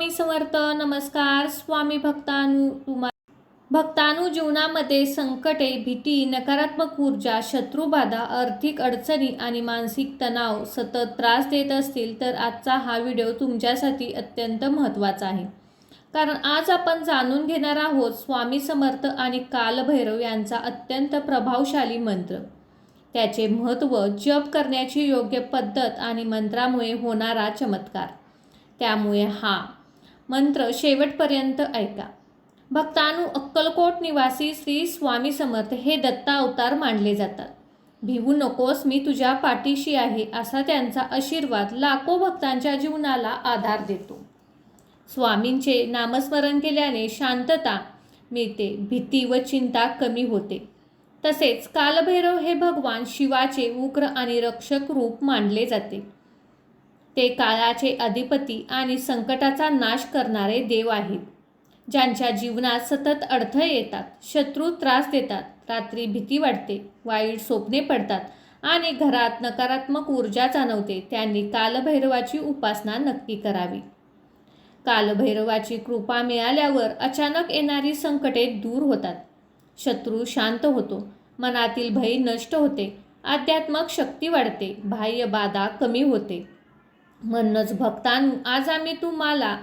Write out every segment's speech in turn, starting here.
स्वामी समर्थ. नमस्कार स्वामी भक्तानु जीवनामध्ये संकटे, भीती, नकारात्मक ऊर्जा, शत्रुबाधा, आर्थिक अडचणी आणि मानसिक तणाव सतत त्रास देत असतील तर आजचा हा व्हिडिओ तुमच्यासाठी अत्यंत महत्त्वाचा आहे. कारण आज आपण जाणून घेणार आहोत स्वामी समर्थ आणि कालभैरव यांचा अत्यंत प्रभावशाली मंत्र, त्याचे महत्त्व, जप करण्याची योग्य पद्धत आणि मंत्रामुळे होणारा चमत्कार. त्यामुळे हा मंत्र शेवटपर्यंत ऐका. भक्तांनो, अक्कलकोट निवासी श्री स्वामी समर्थ हे दत्त अवतार मानले जातात. भिवू नकोस, मी तुझ्या पाठीशी आहे, असा त्यांचा आशीर्वाद लाखो भक्तांच्या जीवनाला आधार देतो. स्वामींचे नामस्मरण केल्याने शांतता मिळते, भीती व चिंता कमी होते. तसेच कालभैरव हे भगवान शिवाचे उग्र आणि रक्षक रूप मानले जाते. ते काळाचे अधिपती आणि संकटाचा नाश करणारे देव आहेत. ज्यांच्या जीवनात सतत अडथळे येतात, शत्रू त्रास देतात, रात्री भीती वाटते, वाईट स्वप्ने पडतात आणि घरात नकारात्मक ऊर्जा जाणवते, त्यांनी कालभैरवाची उपासना नक्की करावी. कालभैरवाची कृपा मिळाल्यावर अचानक येणारी संकटे दूर होतात, शत्रू शांत होतो, मनातील भय नष्ट होते, आध्यात्मिक शक्ती वाढते, बाह्य बाधा कमी होते. म्हणूनच भक्तांनो, आज आम्ही तुम्हाला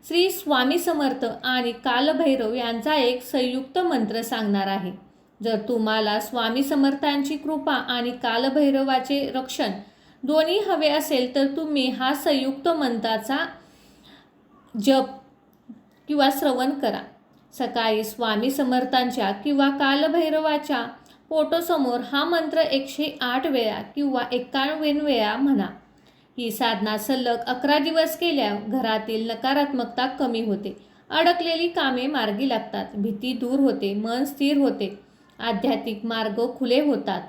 श्री स्वामी समर्थ आणि कालभैरव यांचा एक संयुक्त मंत्र सांगणार आहे. जर तुम्हाला स्वामी समर्थांची कृपा आणि कालभैरवाचे रक्षण दोन्ही हवे असेल तर तुम्ही हा संयुक्त मंत्राचा जप किंवा श्रवण करा. सकाळी स्वामी समर्थांच्या किंवा कालभैरवाच्या फोटोसमोर हा मंत्र 108 वेळा किंवा 51 वेळा म्हणा. ही साधना सलग 11 दिवस केल्या घरातील नकारात्मकता कमी होते, अडकलेली कामे मार्गी लागतात, भीती दूर होते, मन स्थिर होते, आध्यात्मिक मार्ग खुले होतात.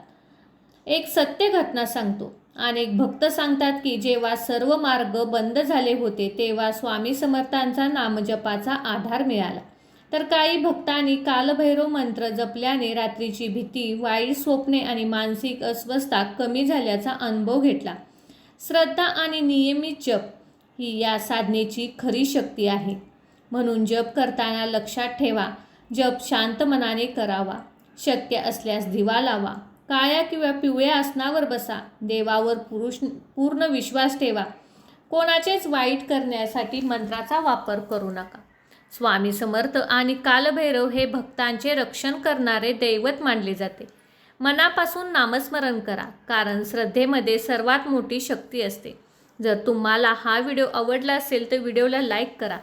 एक सत्य घटना सांगतो. अनेक भक्त सांगतात की जेव्हा सर्व मार्ग बंद झाले होते तेव्हा स्वामी समर्थांचा नामजपाचा आधार मिळाला. तर काही भक्तांनी कालभैरव मंत्र जपल्याने रात्रीची भीती, वाईट स्वप्ने आणि मानसिक अस्वस्थता कमी झाल्याचा अनुभव घेतला. श्रद्धा आणि नियमित जप ही या साधनेची खरी शक्ती आहे. म्हणून जप करताना लक्षात ठेवा, जप शांत मनाने करावा. शक्य असल्यास दिवा लावा, काळ्या किंवा पिवळ्या आसनावर बसा, देवावर पूर्ण विश्वास ठेवा. कोणाचेच वाईट करण्यासाठी मंत्राचा वापर करू नका. स्वामी समर्थ आणि कालभैरव हे भक्तांचे रक्षण करणारे दैवत मानले जाते. मनापासून नामस्मरण करा, कारण श्रद्धेमध्ये सर्वात मोठी शक्ती असते. जर तुम्हाला हा व्हिडिओ आवडला असेल तर व्हिडिओला लाईक करा,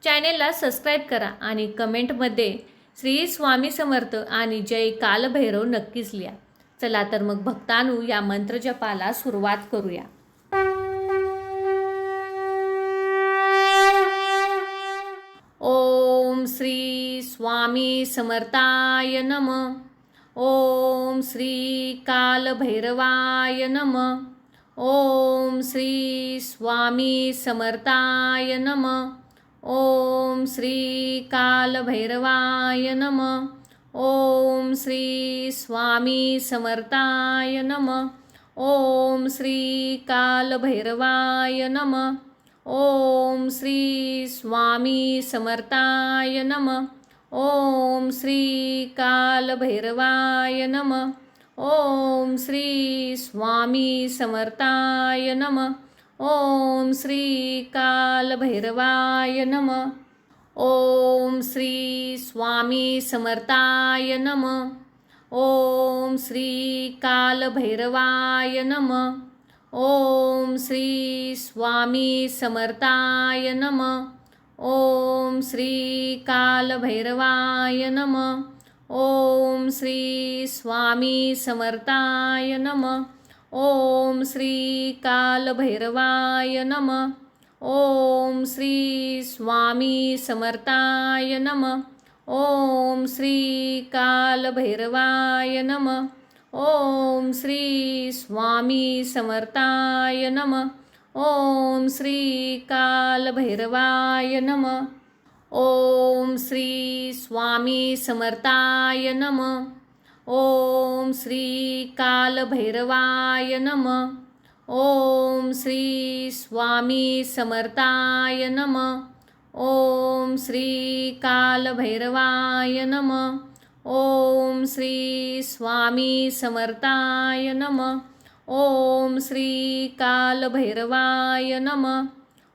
चॅनेलला सबस्क्राईब करा आणि कमेंटमध्ये श्री स्वामी समर्थ आणि जय कालभैरव नक्कीच लिहा. चला तर मग भक्तांनो, या मंत्रजपाला सुरुवात करूया. ओम श्री स्वामी समर्थाय नमः. ओम श्री कालभैरवाय नमः. ओम श्री स्वामी समर्थाय नमः. ओम श्री कालभैरवाय नमः. ओम श्री स्वामी समर्थाय नमः. ओम श्री कालभैरवाय नमः. ओम श्री स्वामी समर्थाय नमः. ओम श्री कालभैरवाय नमः. ओम श्री स्वामी समर्थाय नमः. ओम श्री कालभैरवाय नमः. ओम श्री स्वामी समर्थाय नमः. ओम श्री कालभैरवाय नमः. ओम श्री स्वामी समर्थाय नमः. ओम श्री कालभैरवाय नमः. ओम श्री स्वामी समर्थाय नमः. ओम श्री कालभैरवाय नमः. ओम श्री स्वामी समर्थाय नमः. ओम श्री कालभैरवाय नमः. ओम श्री स्वामी समर्थाय नमः. ओम श्री कालभैरवाय नमः. ओम श्री स्वामी समर्थाय नमः. ओम श्री कालभैरवाय नमः. ओम श्री स्वामी समर्थाय नमः. ओम श्री कालभैरवाय नमः. ओम श्री स्वामी समर्थाय नमः. ओम श्री कालभैरवाय नमः.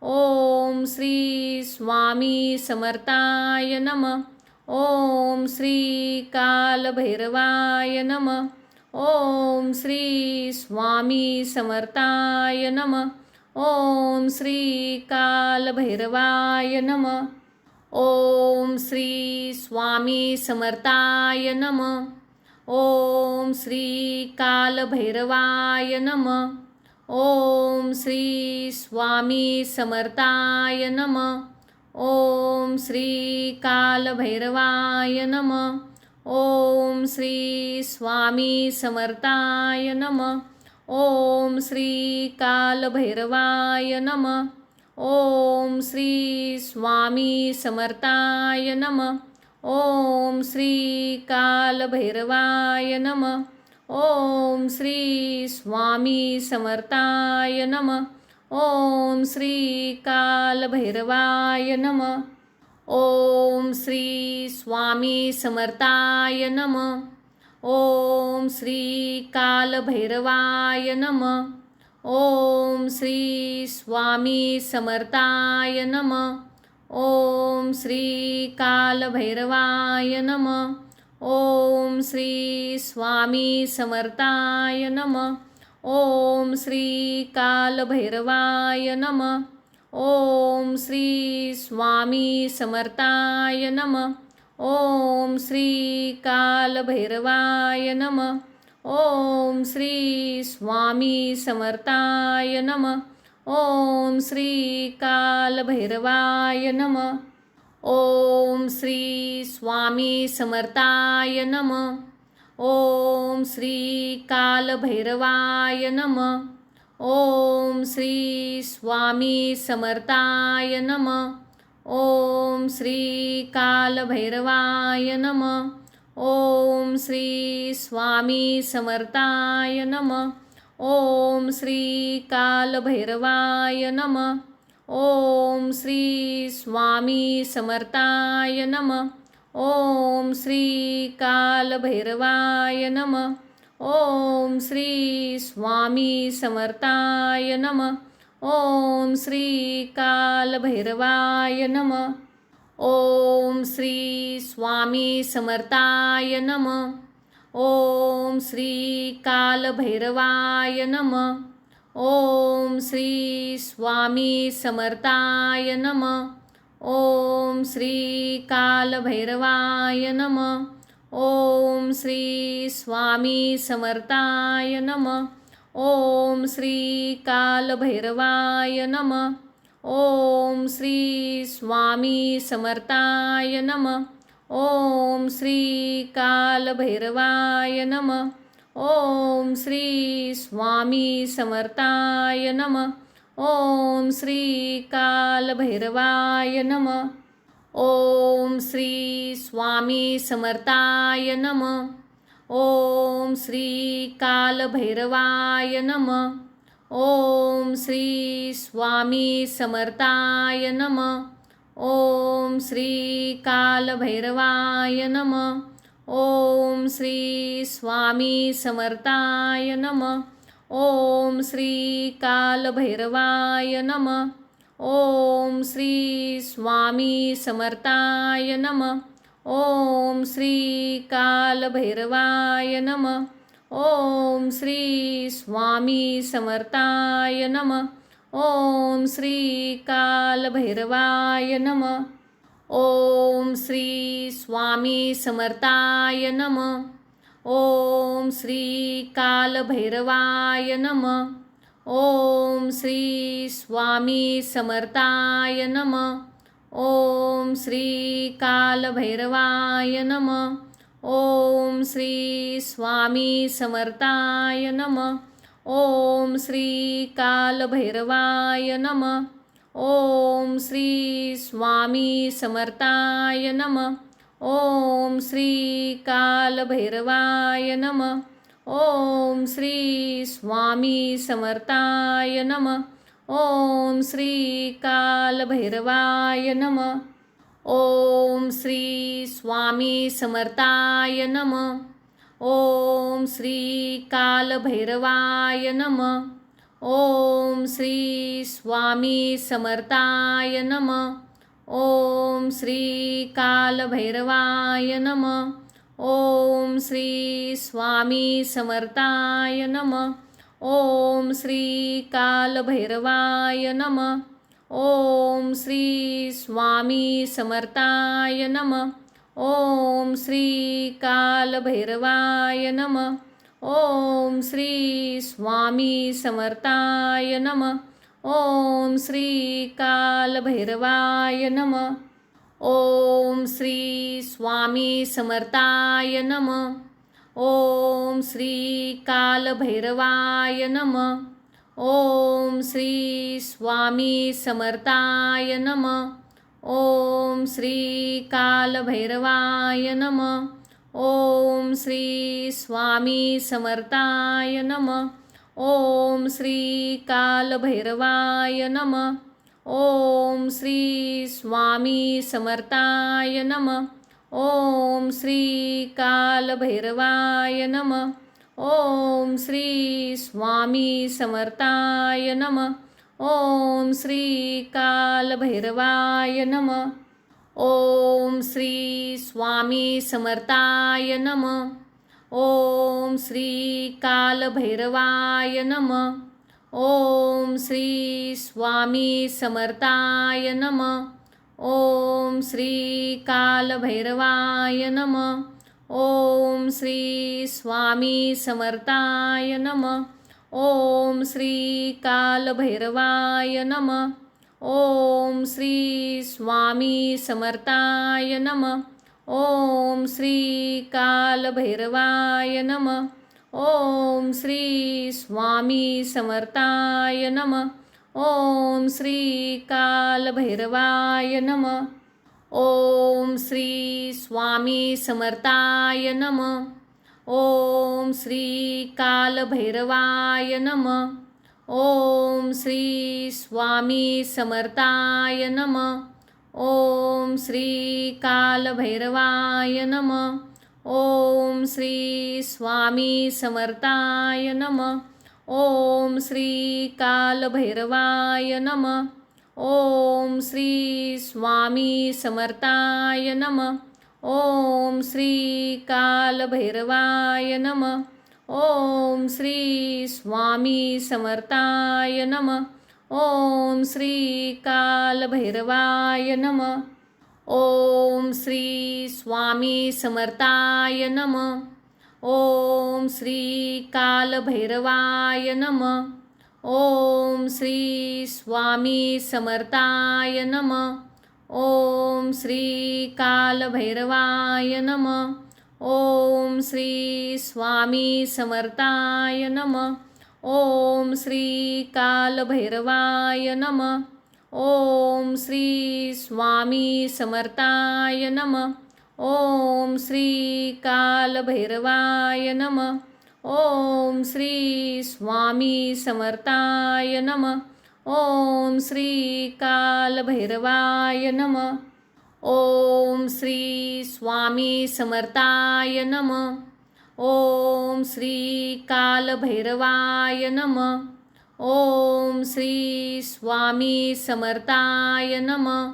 ओम श्री स्वामी समर्थाय नमः. ओम श्री कालभैरवाय नमः. ओम श्री स्वामी समर्थाय नमः. ओम श्री कालभैरवाय नमः. ओम श्री स्वामी समर्थाय नमः. ओम श्री कालभैरवाय नमः. ओम श्री स्वामी समर्थाय नमः. ओम श्री कालभैरवाय नमः. ओम श्री स्वामी समर्थाय नमः. ओम श्री कालभैरवाय नमः. ओम श्री स्वामी समर्थाय नमः. ओम श्री कालभैरवाय नमः. ओम श्री स्वामी समर्थाय नमः. ओम श्री कालभैरवाय नमः. ओम श्री स्वामी समर्थाय नमः. ओम श्री कालभैरवाय नमः. ओम श्री स्वामी समर्थाय नमः. ओम श्री कालभैरवाय नमः. ओम श्री स्वामी समर्थाय नमः. ओम श्री कालभैरवाय नमः. ओम श्री स्वामी समर्थाय नमः. ओम श्री कालभैरवाय नमः. ओम श्री स्वामी समर्थाय नमः. ओम श्री कालभैरवाय नमः. ओम श्री स्वामी समर्थाय नमः. ओम श्री कालभैरवाय नमः. ओम श्री स्वामी समर्थाय नमः. ओम श्री कालभैरवाय नमः. ओम श्री स्वामी समर्थाय नमः. ओम श्री कालभैरवाय नमः. ओम श्री स्वामी समर्थाय नमः. ओम श्री कालभैरवाय नमः. ओम श्री स्वामी समर्थाय नमः. ओम श्री कालभैरवाय नमः. ओम श्री स्वामी समर्थाय नमः. ओम श्री कालभैरवाय नमः. ओम श्री स्वामी समर्थाय नमः. ओम श्री कालभैरवाय नमः. ओम श्री स्वामी समर्थाय नमः. ओम श्री कालभैरवाय नमः. ओम श्री स्वामी समर्थाय नमः. ओम श्री कालभैरवाय नमः. ओम श्री स्वामी समर्थाय नमः. ओम श्री कालभैरवाय नमः. ओम श्री स्वामी समर्थाय नमः. ओम श्री कालभैरवाय नमः. ओम श्री स्वामी समर्थाय नमः. ओम श्री कालभैरवाय नमः. ओम श्री स्वामी समर्थाय नमः. ओम श्री कालभैरवाय नमः. ओम श्री स्वामी समर्थाय नमः. ओम श्री कालभैरवाय नमः. ओम श्री स्वामी समर्थाय नमः. ओम श्री कालभैरवाय नमः. ओम श्री स्वामी समर्थाय नमः. ओम श्री कालभैरवाय नमः. ओम श्री स्वामी समर्थाय नमः. ओम श्री कालभैरवाय नमः. ओम श्री स्वामी समर्थाय नमः. ओम श्री कालभैरवाय नमः. ओम श्री स्वामी समर्थाय नमः. ओम श्री कालभैरवाय नमः. ओम श्री स्वामी समर्थाय नमः. ओम श्री कालभैरवाय नमः. ओम श्री स्वामी समर्थाय नमः. ओम श्री कालभैरवाय नमः. ओम श्री स्वामी समर्थाय नमः. ओम श्री कालभैरवाय नमः. ओम श्री स्वामी समर्थाय नमः. ओम श्री कालभैरवाय नमः. ओम श्री स्वामी समर्थाय नमः. ओम श्री कालभैरवाय नमः. ओम श्री स्वामी समर्थाय नमः. ओम श्री कालभैरवाय नमः. ओम श्री स्वामी समर्थाय नमः. ओम श्री कालभैरवाय नमः. ओम श्री स्वामी समर्थाय नमः. ओम श्री कालभैरवाय नमः. ओम श्री स्वामी समर्थाय नमः. ओम श्री कालभैरवाय नमः. ओम श्री स्वामी समर्थाय नमः. ओम श्री कालभैरवाय नमः. ओम श्री स्वामी समर्थाय नमः. ओम श्री कालभैरवाय नमः. ओम श्री स्वामी समर्थाय नमः. ओम श्री कालभैरवाय नमः. ओम श्री स्वामी समर्थाय नमः. ओम श्री कालभैरवाय नमः. ओम श्री स्वामी समर्थाय नमः. ओम श्री कालभैरवाय नमः. ओम श्री स्वामी समर्थाय नमः. ओम श्री कालभैरवाय नमः. ओम श्री स्वामी समर्थाय नमः. ओम श्री कालभैरवाय नमः. ओम श्री स्वामी समर्थाय नमः. ओम श्री कालभैरवाय नमः. ओम श्री स्वामी समर्थाय नमः. ओम श्री कालभैरवाय नमः. ओम श्री स्वामी समर्थाय नमः. ओम श्री कालभैरवाय नमः. ओम श्री स्वामी समर्थाय नमः. ओम श्री कालभैरवाय नमः. ओम श्री स्वामी समर्थाय नमः. ओम श्री कालभैरवाय नमः. ओम श्री स्वामी समर्थाय नमः. ओम श्री कालभैरवाय नमः. ओम श्री स्वामी समर्थाय नमः. ओम श्री कालभैरवाय नमः. ओम श्री स्वामी समर्थाय नमः. ओम श्री कालभैरवाय नमः. ओम श्री स्वामी समर्थाय नमः. ओम श्री कालभैरवाय नमः. ओम श्री स्वामी समर्थाय नमः. ओम श्री कालभैरवाय नमः. ओम श्री स्वामी समर्थाय नमः. ओम श्री कालभैरवाय नमः. ओम श्री स्वामी समर्थाय नमः.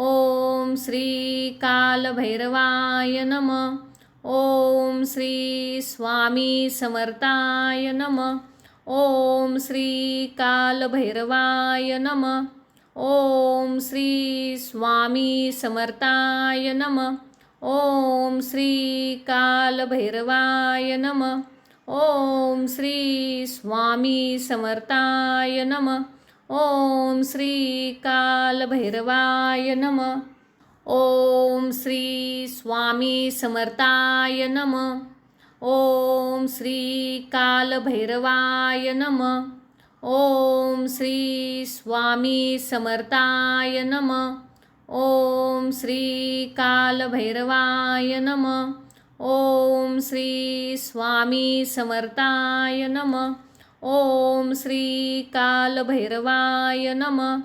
ओम श्री कालभैरवाय नमः. ओम श्री स्वामी समर्थाय नमः. ओम श्री कालभैरवाय नमः. ओम श्री स्वामी समर्थाय नमः. ओम श्री कालभैरवाय नमः. ओम श्री स्वामी समर्थाय नमः. ओम श्री कालभैरवाय नमः. ओम श्री स्वामी समर्थाय नमः. ओम श्री कालभैरवाय नमः. ओम श्री स्वामी समर्थाय नमः. ओम श्री कालभैरवाय नमः. ओम श्री स्वामी समर्थाय नमः. ओम श्री कालभैरवाय नमः.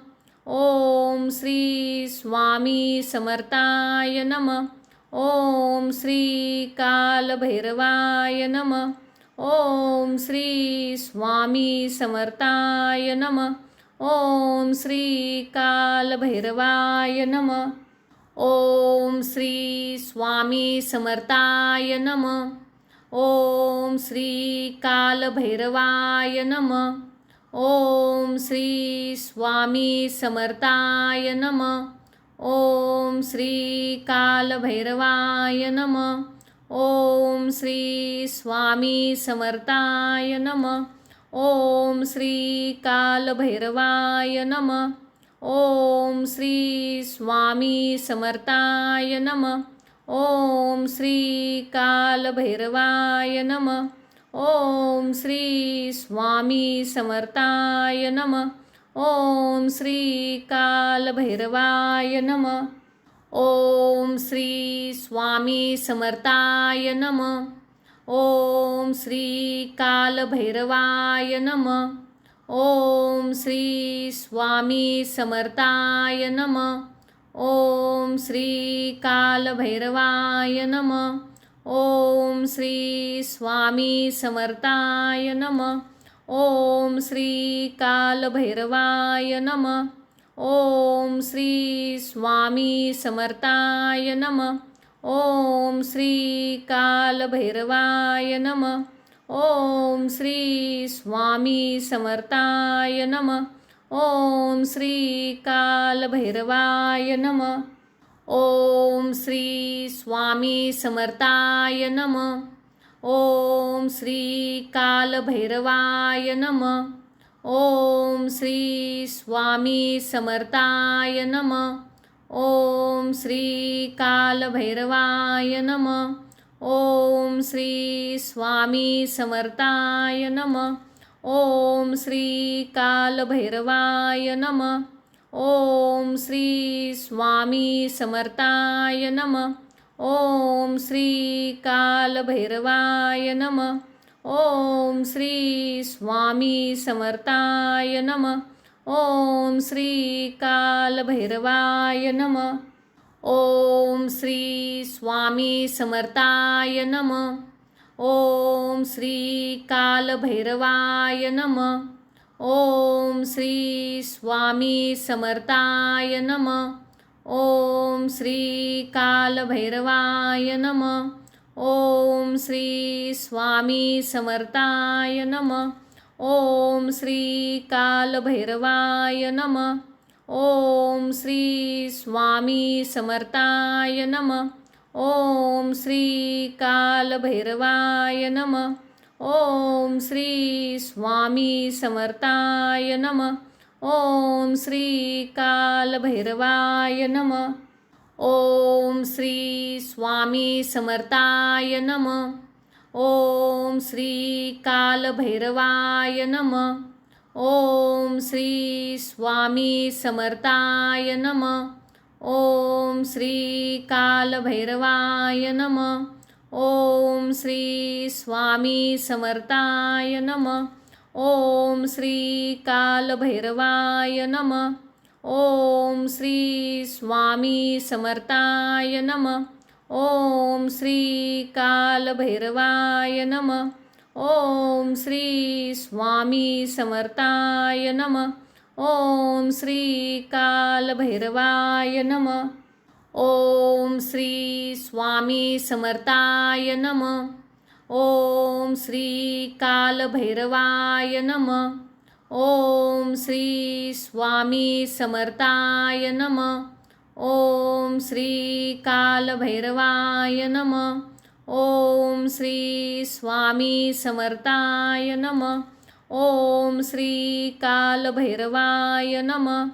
ओम श्री स्वामी समर्थाय नमः. ओम श्री कालभैरवाय नमः. ओम श्री स्वामी समर्थाय नमः. ओम श्री कालभैरवाय नमः. ओम श्री स्वामी समर्थाय नमः. ओम श्री कालभैरवाय नमः. ओम श्री स्वामी समर्थाय नमः. ओम श्री कालभैरवाय नमः. ओम श्री स्वामी समर्थाय नमः. ओम श्री कालभैरवाय नमः. ओम श्री स्वामी समर्थाय नमः. ओम श्री कालभैरवाय नमः. ओम श्री स्वामी समर्थाय नमः. ओम श्री कालभैरवाय नमः. ओम श्री स्वामी समर्थाय नमः. ओम श्री कालभैरवाय नमः. ओम श्री स्वामी समर्थाय नमः. ओम श्री कालभैरवाय नमः. ओम श्री स्वामी समर्थाय नमः. ओम श्री कालभैरवाय नमः. ओम श्री स्वामी समर्थाय नमः. ओम श्री कालभैरवाय नमः. ओम श्री स्वामी समर्थाय नमः. ओम श्री कालभैरवाय नमः. ओम श्री स्वामी समर्थाय नमः. ओम श्री कालभैरवाय नमः. ओम श्री स्वामी समर्थाय नमः. ओम श्री कालभैरवाय नमः. ओम श्री स्वामी समर्थाय नमः. ओम श्री कालभैरवाय नमः. ओम श्री स्वामी समर्थाय नमः. ओम श्री कालभैरवाय नमः. ओम श्री स्वामी समर्थाय नमः. ओम श्री कालभैरवाय नमः. ओम श्री स्वामी समर्थाय नमः. ओम श्री कालभैरवाय नमः. ओम श्री स्वामी समर्थाय नमः. ओम श्री कालभैरवाय नमः. ओम श्री स्वामी समर्थाय नमः. ओम श्री कालभैरवाय नमः. ओम श्री स्वामी समर्थाय नमः. ओम श्री कालभैरवाय नमः. ओम श्री स्वामी समर्थाय नमः. ओम श्री कालभैरवाय नमः. ओम श्री स्वामी समर्थाय नमः. ओम श्री कालभैरवाय नमः. ओम श्री स्वामी समर्थाय नमः. ओम श्री कालभैरवाय नमः. ओम श्री स्वामी समर्थाय नमः. ओम श्री कालभैरवाय नमः. ओम श्री स्वामी समर्थाय नमः. ओम श्री कालभैरवाय नमः. ओम श्री स्वामी समर्थाय नमः. ओम श्री कालभैरवाय नमः. ओम श्री स्वामी समर्थाय नमः. ओम श्री कालभैरवाय नमः. ओम श्री स्वामी समर्थाय नमः. ओम श्री कालभैरवाय नमः. ओम श्री स्वामी समर्थाय नमः. ओम श्री कालभैरवाय नमः.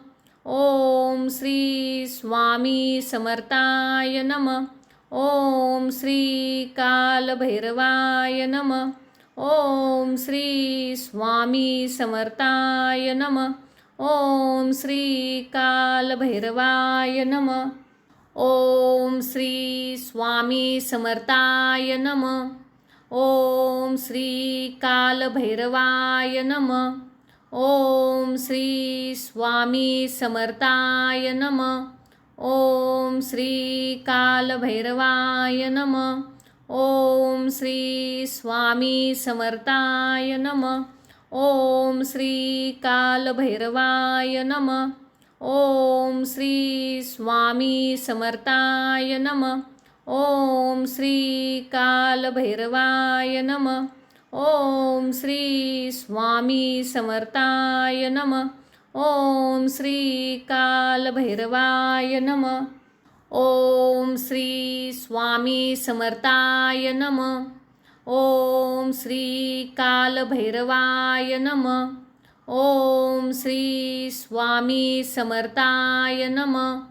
ओम श्री स्वामी समर्थाय नमः. ओम श्री कालभैरवाय नमः. ओम श्री स्वामी समर्थाय नमः. ओम श्री कालभैरवाय नमः. ओम श्री स्वामी समर्थाय नमः. ओम श्री कालभैरवाय नमः. ओम श्री स्वामी समर्थाय नमः. ओम श्री कालभैरवाय नमः. ओम श्री स्वामी समर्थाय नमः. ओम श्री कालभैरवाय नमः. ओम श्री स्वामी समर्थाय नमः. ओम श्री कालभैरवाय नमः. ओम श्री स्वामी समर्थाय नमः. ओम श्री कालभैरवाय नमः. ओम श्री स्वामी समर्थाय नमः. ओम श्री कालभैरवाय नमः. ओम श्री स्वामी समर्थाय नमः.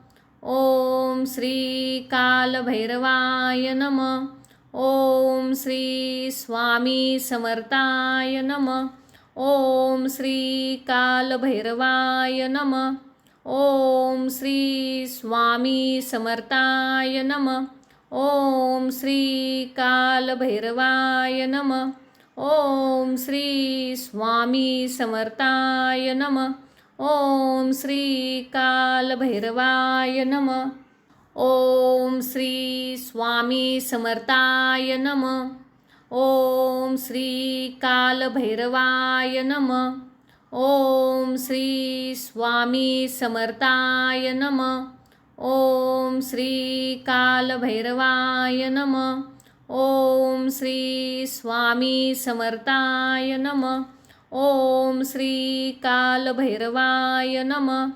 ओम श्री कालभैरवाय नमः. ओम श्री स्वामी समर्थाय नमः. ओम श्री कालभैरवाय नमः. ओम श्री स्वामी समर्थाय नमः. ओम श्री कालभैरवाय नमः. ओम श्री स्वामी समर्थाय नमः. ओम श्री कालभैरवाय नमः. ओम श्री स्वामी समर्थाय नमः. ओम श्री कालभैरवाय नमः. ओम श्री स्वामी समर्थाय नमः. ओम श्री कालभैरवाय नमः. ओम श्री स्वामी समर्थाय नमः. ओम श्री कालभैरवाय नमः.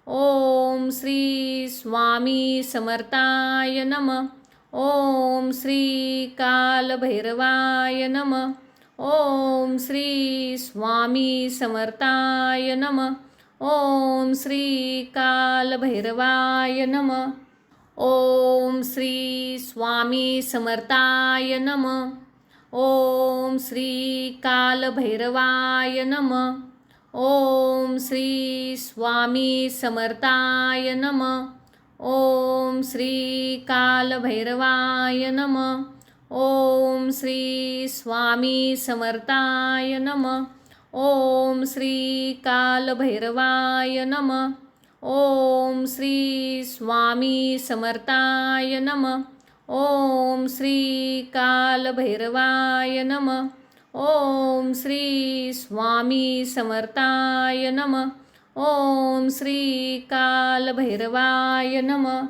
ओम श्री स्वामी समर्थाय नमः. ओम श्री कालभैरवाय नमः. ओम श्री स्वामी समर्थाय नमः. ओम श्री कालभैरवाय नमः. ओम श्री स्वामी समर्थाय नमः. ओम श्री कालभैरवाय नमः. ओम श्री स्वामी समर्थाय नमः. ओम श्री कालभैरवाय नमः. ओम श्री स्वामी समर्थाय नमः. ओम श्री कालभैरवाय नमः. ओम श्री स्वामी समर्थाय नमः. ओम श्री कालभैरवाय नमः. ओम श्री स्वामी समर्थाय नमः. ओम श्री कालभैरवाय नमः.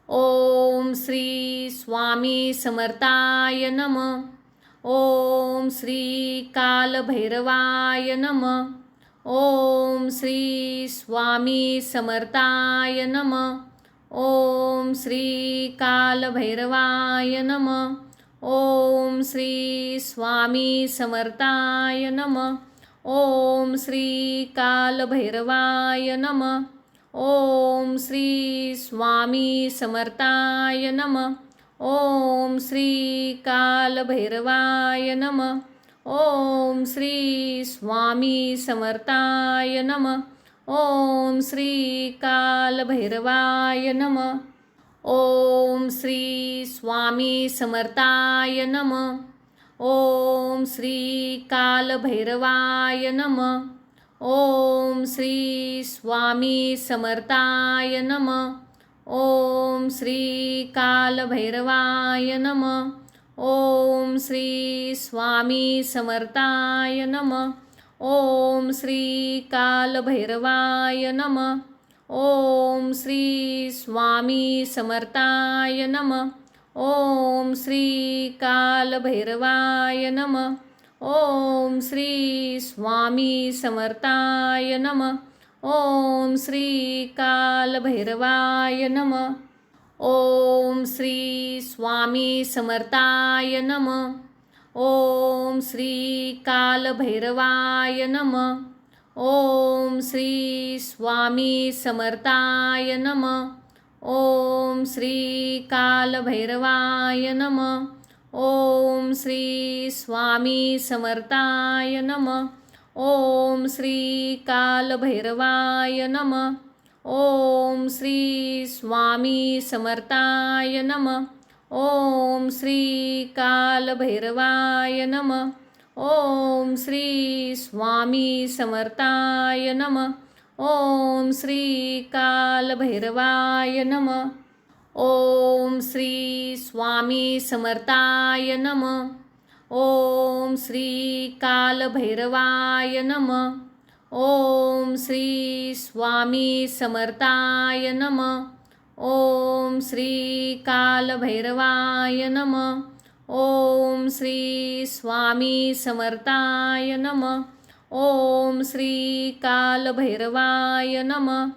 ओम श्री स्वामी समर्थाय नमः. ओम श्री कालभैरवाय नमः. ओम श्री स्वामी समर्थाय नमः. ओम श्री कालभैरवाय नमः. ओम श्री स्वामी समर्थाय नमः. ओम श्री कालभैरवाय नमः. ओम श्री स्वामी समर्थाय नमः. ओम श्री कालभैरवाय नमः. ओम श्री स्वामी समर्थाय नमः. ओम श्री कालभैरवाय नमः. ओम श्री स्वामी समर्थाय नमः. ओम श्री कालभैरवाय नमः. ओम श्री स्वामी समर्थाय नमः. ओम श्री कालभैरवाय नमः. ओम श्री स्वामी समर्थाय नमः. ओम श्री कालभैरवाय नमः. ओम श्री स्वामी समर्थाय नमः. ओम श्री कालभैरवाय नमः. ओम श्री स्वामी समर्थाय नमः. ओम श्री कालभैरवाय नमः. ओम श्री स्वामी समर्थाय नमः. ओम श्री कालभैरवाय नमः. ओम श्री स्वामी समर्थाय नमः. ओम श्री कालभैरवाय नमः. ओम श्री स्वामी समर्थाय नमः. ओम श्री कालभैरवाय नमः. ओम श्री स्वामी समर्थाय नमः. ओम श्री कालभैरवाय नमः. ओम श्री स्वामी समर्थाय नमः. ओम श्री कालभैरवाय नमः. ओम श्री स्वामी समर्थाय नमः. ओम श्री कालभैरवाय नमः. ओम श्री स्वामी समर्थाय नमः. ओम श्री कालभैरवाय नमः. ओम श्री स्वामी समर्थाय नमः. ओम श्री कालभैरवाय नमः.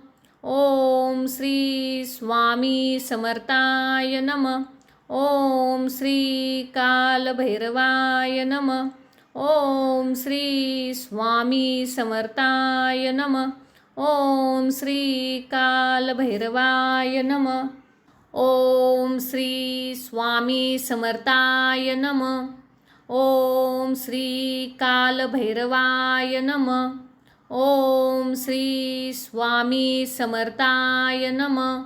ओम श्री स्वामी समर्थाय नमः. ओम श्री कालभैरवाय नमः. ओम श्री स्वामी समर्थाय नमः. ओम श्री कालभैरवाय नमः. ओम श्री स्वामी समर्थाय नमः. ओम श्री कालभैरवाय नमः. ओम श्री स्वामी समर्थाय नमः.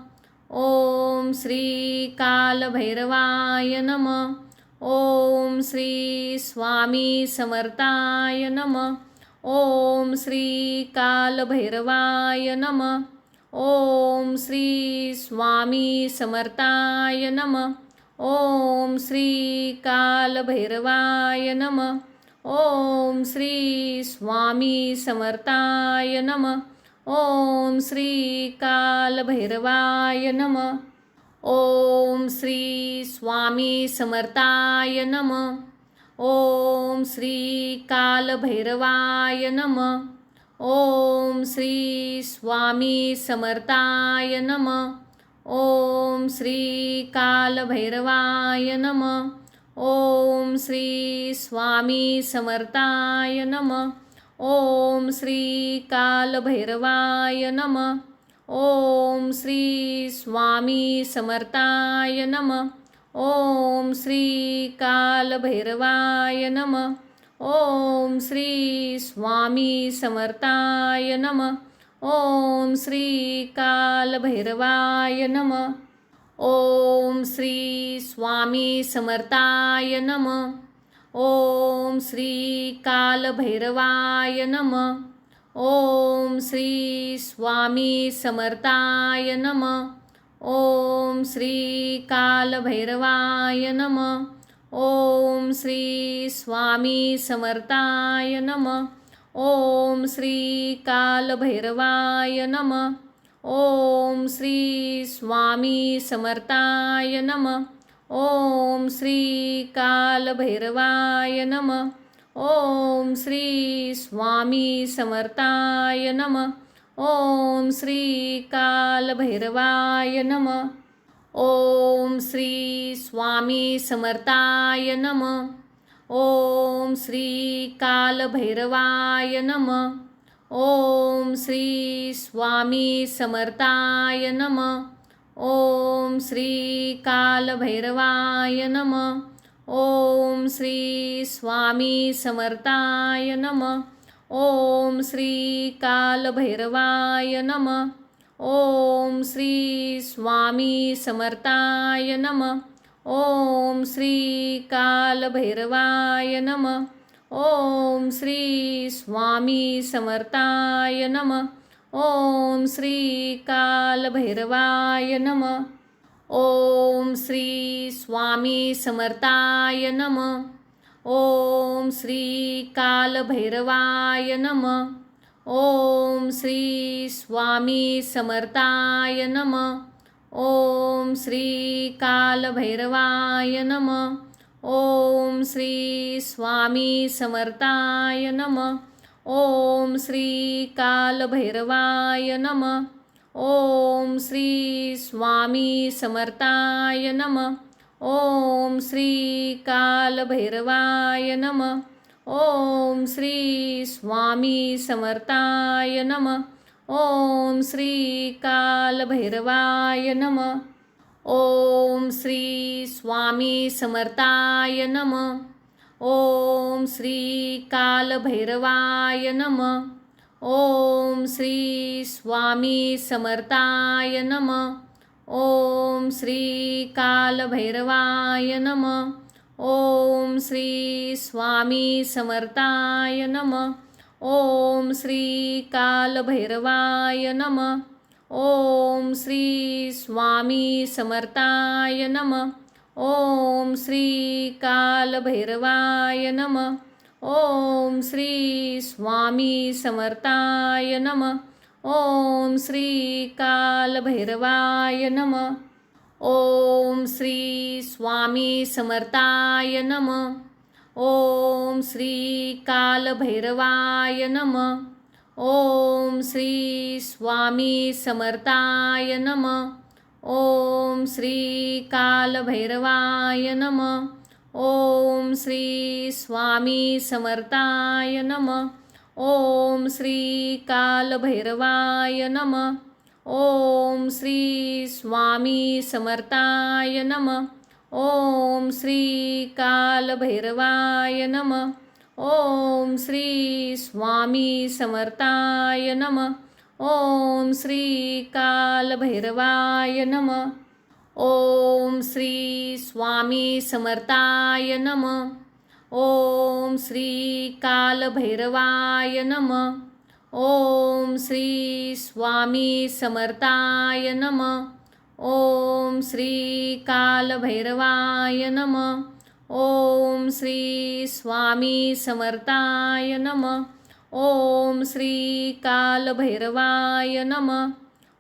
ओम श्री कालभैरवाय नमः. ओम श्री स्वामी समर्थाय नमः. ओम श्री कालभैरवाय नमः. ओम श्री स्वामी समर्थाय नमः. ओम श्री कालभैरवाय नमः. ओम श्री स्वामी समर्थाय नमः. ओम श्री कालभैरवाय नमः. ओम श्री स्वामी समर्थाय नमः. ओम श्री कालभैरवाय नमः. ओम श्री स्वामी समर्थाय नमः. ओम श्री कालभैरवाय नमः. ओम श्री स्वामी समर्थाय नमः. ओम श्री कालभैरवाय नमः. ओम श्री स्वामी समर्थाय नमः. ओम श्री कालभैरवाय नमः. ओम श्री स्वामी समर्थाय नमः. ओम श्री कालभैरवाय नमः. ओम श्री स्वामी समर्थाय नमः. ओम श्री कालभैरवाय नमः. ओम श्री स्वामी समर्थाय नमः. ओम श्री कालभैरवाय नमः. ओम श्री स्वामी समर्थाय नमः. ओम श्री कालभैरवाय नमः. ओम श्री स्वामी समर्थाय नमः. ओम श्री कालभैरवाय नमः. ओम श्री स्वामी समर्थाय नमः. ओम श्री कालभैरवाय नमः. ओम श्री स्वामी समर्थाय नमः. ओम श्री कालभैरवाय नमः. ओम श्री स्वामी समर्थाय नमः. ओम श्री कालभैरवाय नमः. ओम श्री स्वामी समर्थाय नमः. ओम श्री कालभैरवाय नमः. ओम श्री स्वामी समर्थाय नमः. ओम श्री कालभैरवाय नमः. ओम श्री स्वामी समर्थाय नमः. ओम श्री कालभैरवाय नमः. ओम श्री स्वामी समर्थाय नमः. ओम श्री कालभैरवाय नमः. ओम श्री स्वामी समर्थाय नमः. ओम श्री कालभैरवाय नमः. ओम श्री स्वामी समर्थाय नमः. ओम श्री कालभैरवाय नमः. ओम श्री स्वामी समर्थाय नमः. ओम श्री कालभैरवाय नमः. ओम श्री स्वामी समर्थाय नमः. ओम श्री कालभैरवाय नमः. ओम श्री स्वामी समर्थाय नमः. ओम श्री कालभैरवाय नमः. ओम श्री स्वामी समर्थाय नमः. ओम श्री कालभैरवाय नमः. ओम श्री स्वामी समर्थाय नमः. ओम श्री कालभैरवाय नमः. ओम श्री स्वामी समर्थाय नमः. ओम श्री कालभैरवाय नमः. ओम श्री स्वामी समर्थाय नमः. ओम श्री कालभैरवाय नमः. ओम श्री स्वामी समर्थाय नमः. ओम श्री कालभैरवाय नमः. ओम श्री स्वामी समर्थाय नमः. ओम श्री कालभैरवाय नमः. ओम श्री स्वामी समर्थाय नमः. ओम श्री कालभैरवाय नमः. ओम श्री स्वामी समर्थाय नमः. ओम श्री कालभैरवाय नमः. ओम श्री स्वामी समर्थाय नमः. ओम श्री कालभैरवाय नमः. ओम श्री स्वामी समर्थाय नमः. ओम श्री कालभैरवाय नमः. ओम श्री स्वामी समर्थाय नमः. ओम श्री कालभैरवाय नमः. ओम श्री स्वामी समर्थाय नमः. ओम श्री कालभैरवाय नमः.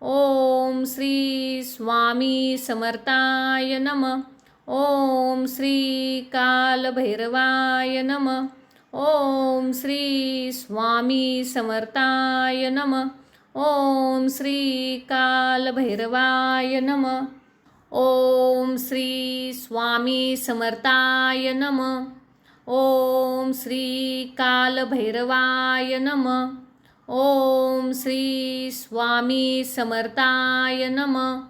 ओम श्री स्वामी समर्थाय नमः. ओम श्री कालभैरवाय नमः. ओम श्री स्वामी समर्थाय नमः. ओम श्री कालभैरवाय नमः. ओम श्री स्वामी समर्थाय नमः. ओम श्री कालभैरवाय नमः. ओम श्री स्वामी समर्थाय नमः.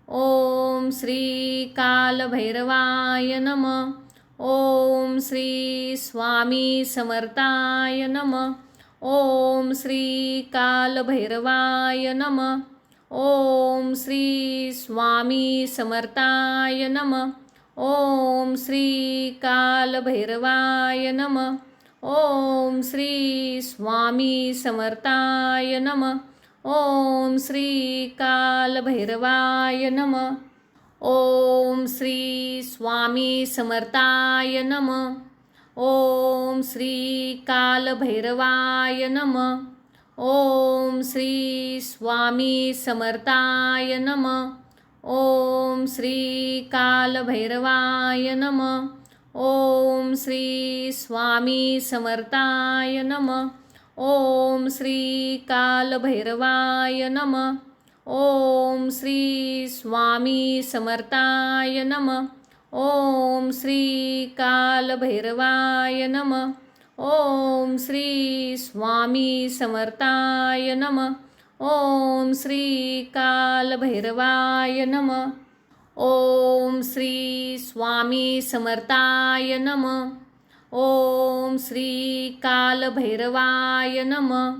ओम श्री कालभैरवाय नमः. ओम श्री स्वामी समर्थाय नमः. ओम श्री कालभैरवाय नमः. ओम श्री स्वामी समर्थाय नमः. ओम श्री कालभैरवाय नमः. ओम श्री स्वामी समर्थाय नमः. ओम श्री कालभैरवाय नमः. ओम श्री स्वामी समर्थाय नमः. ओम श्री कालभैरवाय नमः. ओम श्री स्वामी समर्थाय नमः. ओम श्री कालभैरवाय नमः. ओम श्री स्वामी समर्थाय नमः. ओम श्री कालभैरवाय नमः. ओम श्री स्वामी समर्थाय नमः. ओम श्री कालभैरवाय नमः. ओम श्री स्वामी समर्थाय नमः. ओम श्री कालभैरवाय नमः. ओम श्री स्वामी समर्थाय नमः. ओम श्री कालभैरवाय नमः.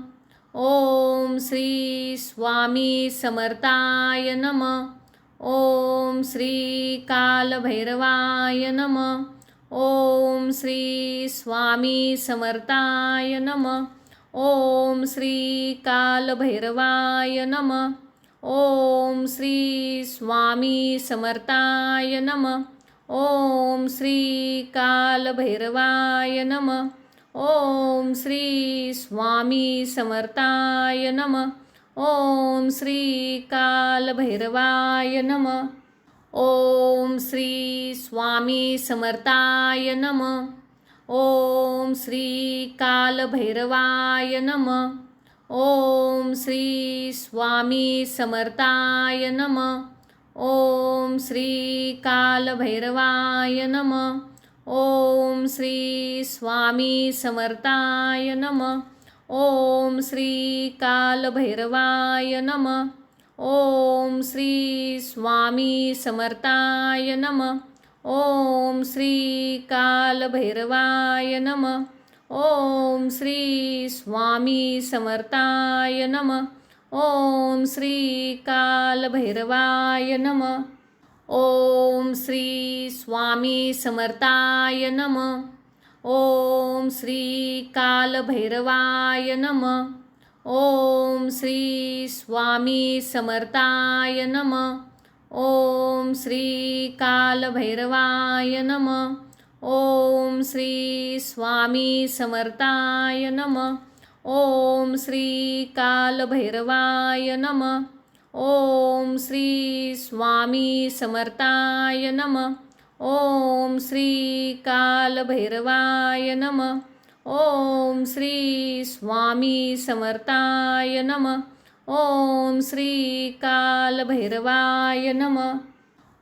ओम श्री स्वामी समर्थाय नमः. ओम श्री कालभैरवाय नमः. ओम श्री स्वामी समर्थाय नमः. ओम श्री कालभैरवाय नमः. ओम श्री स्वामी समर्थाय नमः. ओम श्री कालभैरवाय नमः. ओम श्री स्वामी समर्थाय नमः. ओम श्री कालभैरवाय नमः. ओम श्री स्वामी समर्थाय नमः. ओम श्री कालभैरवाय नमः. ओम श्री स्वामी समर्थाय नमः. ओम श्री कालभैरवाय नमः. ओम श्री स्वामी समर्थाय नमः. ओम श्री कालभैरवाय नमः. ओम श्री स्वामी समर्थाय नमः. ओम श्री कालभैरवाय नमः. ओम श्री स्वामी समर्थाय नमः. ओम श्री कालभैरवाय नमः. ओम श्री स्वामी समर्थाय नमः. ओम श्री कालभैरवाय नमः. ओम श्री स्वामी समर्थाय नमः. ओम श्री कालभैरवाय नमः. ओम श्री स्वामी समर्थाय नमः. ओम श्री कालभैरवाय नमः. ओम श्री स्वामी समर्थाय नमः. ओम श्री कालभैरवाय नमः. ओम श्री स्वामी समर्थाय नमः. ओम श्री कालभैरवाय नमः.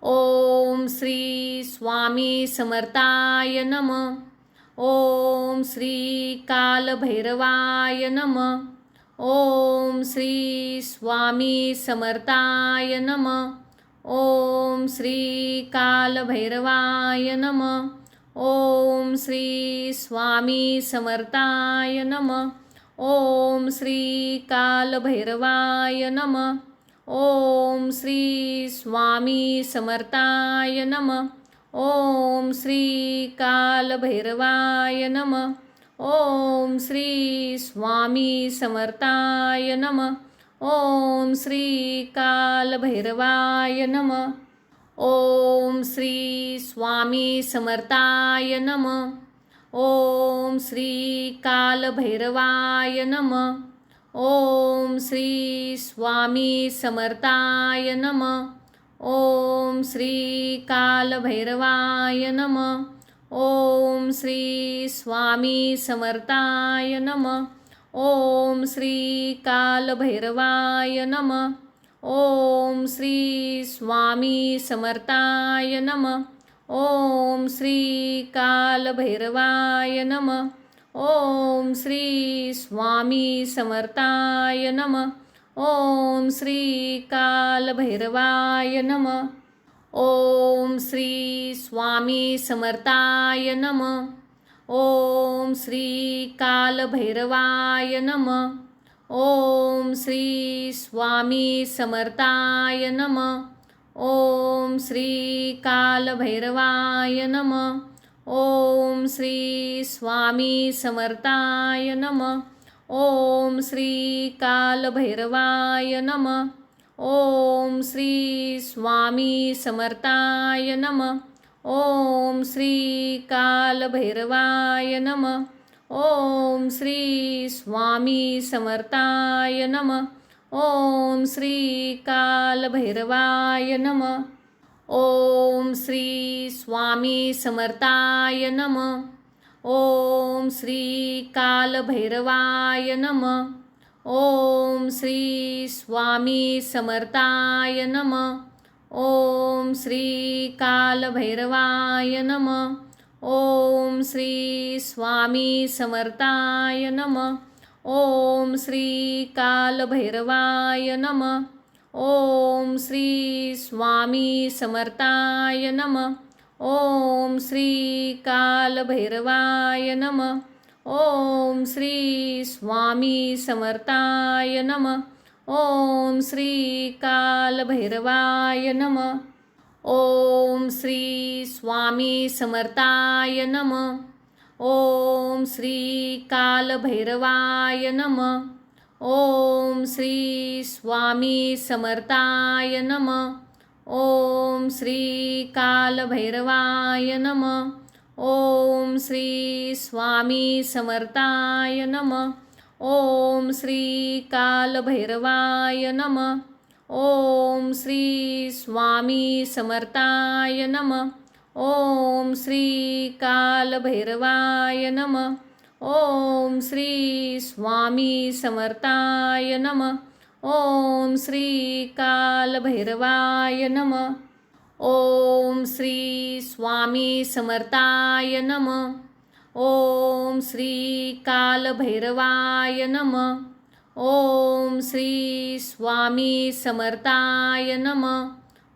ओम श्री स्वामी समर्थाय नमः. ओम श्री कालभैरवाय नमः. ओम श्री स्वामी समर्थाय नमः. ओम श्री कालभैरवाय नमः. ओम श्री स्वामी समर्थाय नमः. ओम श्री कालभैरवाय नमः. ओम श्री स्वामी समर्थाय नमः. ओम श्री कालभैरवाय नमः. ओम श्री स्वामी समर्थाय नमः. ओम श्री कालभैरवाय नमः. ओम श्री स्वामी समर्थाय नमः. ओम श्री कालभैरवाय नमः. ओम श्री स्वामी समर्थाय नमः. ओम श्री कालभैरवाय नमः. ओम श्री स्वामी समर्थाय नमः. ओम श्री कालभैरवाय नमः. ओम श्री स्वामी समर्थाय नमः. ओम श्री कालभैरवाय नमः. ओम श्री स्वामी समर्थाय नमः. ओम श्री कालभैरवाय नमः. ओम श्री स्वामी समर्थाय नमः. ओम श्री कालभैरवाय नमः. ओम श्री स्वामी समर्थाय नमः. ओम श्री कालभैरवाय नमः. ओम श्री स्वामी समर्थाय नमः. ओम श्री कालभैरवाय नमः. ओम श्री स्वामी समर्थाय नमः. ओम श्री कालभैरवाय नमः. ओम श्री स्वामी समर्थाय नमः. ओम श्री कालभैरवाय नमः. ओम श्री स्वामी समर्थाय नमः. ओम श्री कालभैरवाय नमः. ओम श्री स्वामी समर्थाय नमः. ओम श्री कालभैरवाय नमः. ओम श्री स्वामी समर्थाय नमः. ओम श्री कालभैरवाय नमः. ओम श्री स्वामी समर्थाय नमः. ओम श्री कालभैरवाय नमः. ओम श्री स्वामी समर्थाय नमः. ओम श्री कालभैरवाय नमः. ओम श्री स्वामी समर्थाय नमः. ओम श्री कालभैरवाय नमः. ओम श्री स्वामी समर्थाय नमः. ओम श्री कालभैरवाय नमः. ओम श्री स्वामी समर्थाय नमः. ओम श्री कालभैरवाय नमः. ओम श्री स्वामी समर्थाय नमः. ओम श्री कालभैरवाय नमः. ओम श्री स्वामी समर्थाय नमः. ओम श्री कालभैरवाय नमः. ओम श्री स्वामी समर्थाय नमः. ओम श्री कालभैरवाय नमः. ओम श्री स्वामी समर्थाय नमः.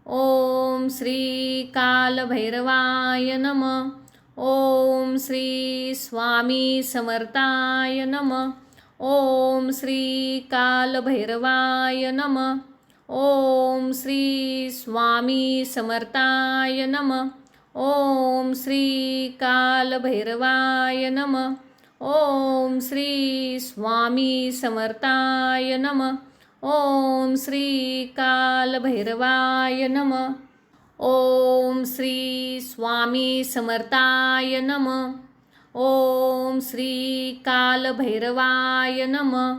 ओम श्री कालभैरवाय नमः. ओम श्री स्वामी समर्थाय नमः. ओम श्री कालभैरवाय नमः. ओम श्री स्वामी समर्थाय नमः. ओम श्री कालभैरवाय नमः. ओम श्री स्वामी समर्थाय नमः. ओम श्री कालभैरवाय नमः. ओम श्री स्वामी समर्थाय नमः. ओम श्री कालभैरवाय नमः.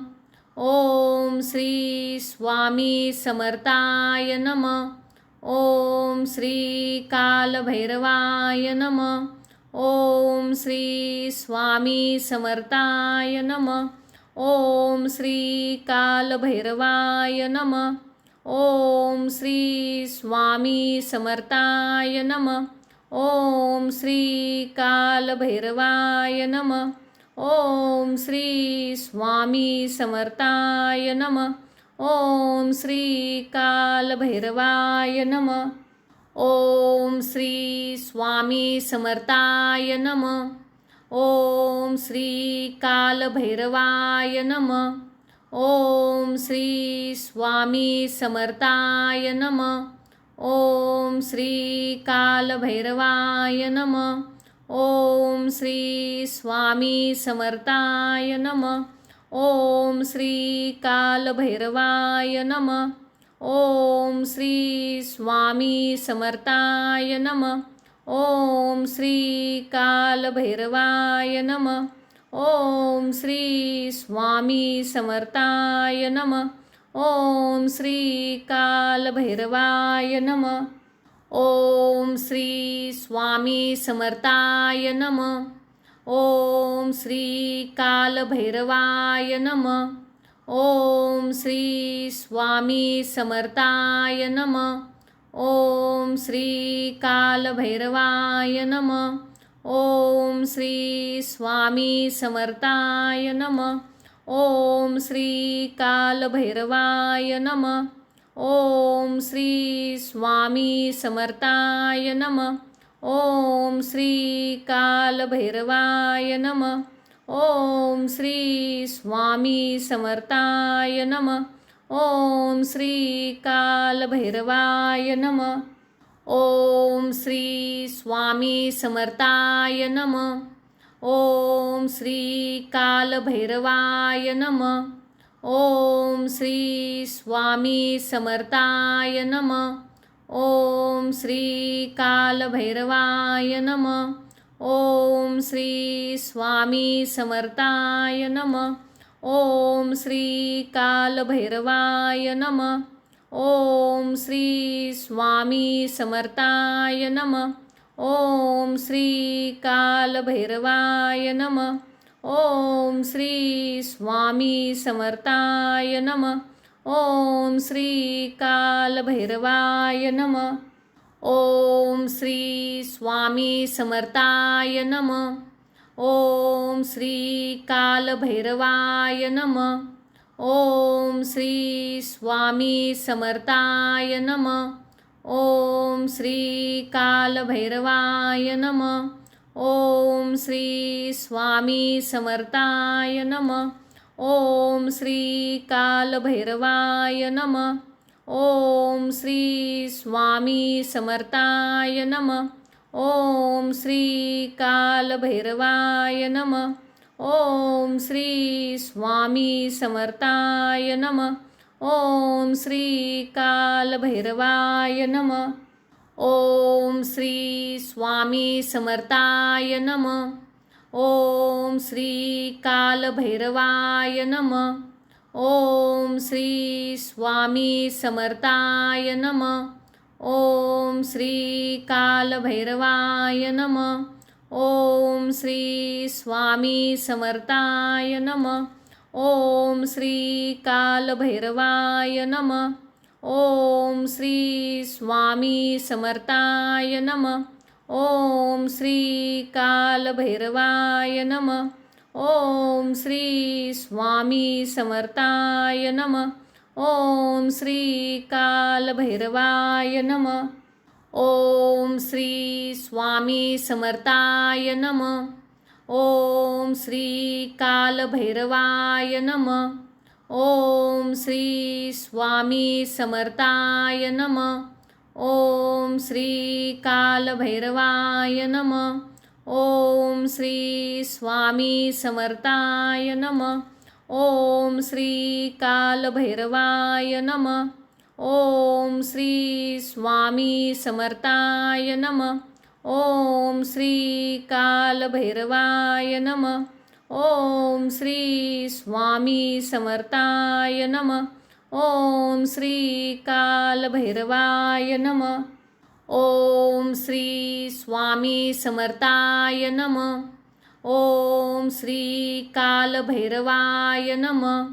ओम श्री स्वामी समर्थाय नमः. ओम श्री कालभैरवाय नमः. ओम श्री स्वामी समर्थाय नमः. ओम श्री कालभैरवाय नमः. ओम श्री स्वामी समर्थाय नमः. ओम श्री कालभैरवाय नमः. ओम श्री स्वामी समर्थाय नमः. ओम श्री कालभैरवाय नमः. ओम श्री स्वामी समर्थाय नमः. ओम श्री कालभैरवाय नमः. ओम श्री स्वामी समर्थाय नमः. ओम श्री कालभैरवाय नमः. ओम श्री स्वामी समर्थाय नमः. ओम श्री कालभैरवाय नमः. ओम श्री स्वामी समर्थाय नमः. ओम श्री कालभैरवाय नमः. ओम श्री स्वामी समर्थाय नमः. ओम श्री कालभैरवाय नमः. ओम श्री स्वामी समर्थाय नमः. ओम श्री कालभैरवाय नमः. ओम श्री स्वामी समर्थाय नमः. ओम श्री कालभैरवाय नमः. ओम श्री स्वामी समर्थाय नमः. ओम श्री कालभैरवाय नमः. ओम श्री स्वामी समर्थाय नमः. ओम श्री कालभैरवाय नमः. ओम श्री स्वामी समर्थाय नमः. ओम श्री कालभैरवाय नमः. ओम श्री स्वामी समर्थाय नमः. ओम श्री कालभैरवाय नमः. ओम श्री स्वामी समर्थाय नमः. ओम श्री कालभैरवाय नमः. ओम श्री स्वामी समर्थाय नमः. ओम श्री कालभैरवाय नमः. ओम श्री स्वामी समर्थाय नमः. ओम श्री कालभैरवाय नमः. ओम श्री स्वामी समर्थाय नमः. ओम श्री कालभैरवाय नमः. ओम श्री स्वामी समर्थाय नमः. ओम श्री कालभैरवाय नमः. ओम श्री स्वामी समर्थाय नमः. ओम श्री कालभैरवाय नमः. ओम श्री स्वामी समर्थाय नमः. ओम श्री कालभैरवाय नमः. ओम श्री स्वामी समर्थाय नमः. ओम श्री कालभैरवाय नमः. ओम श्री स्वामी समर्थाय नमः. ओम श्री कालभैरवाय नमः. ओम श्री स्वामी समर्थाय नमः. ओम श्री कालभैरवाय नमः. ओम श्री स्वामी समर्थाय नमः. ओम श्री कालभैरवाय नमः. ओम श्री स्वामी समर्थाय नमः. ओम श्री कालभैरवाय नमः. ओम श्री स्वामी समर्थाय नमः. ओम श्री कालभैरवाय नमः. ओम श्री स्वामी समर्थाय नमः. ओम श्री कालभैरवाय नमः. ओम श्री स्वामी समर्थाय नमः. ओम श्री कालभैरवाय नमः. ओम श्री स्वामी समर्थाय नमः. ओम श्री कालभैरवाय नमः. ओम श्री स्वामी समर्थाय नमः. ओम श्री कालभैरवाय नमः. ओम श्री स्वामी समर्थाय नमः. ओम श्री कालभैरवाय नमः. ओम श्री स्वामी समर्थाय नमः. ओम श्री कालभैरवाय नमः. ओम श्री स्वामी समर्थाय नमः. ओम श्री कालभैरवाय नमः.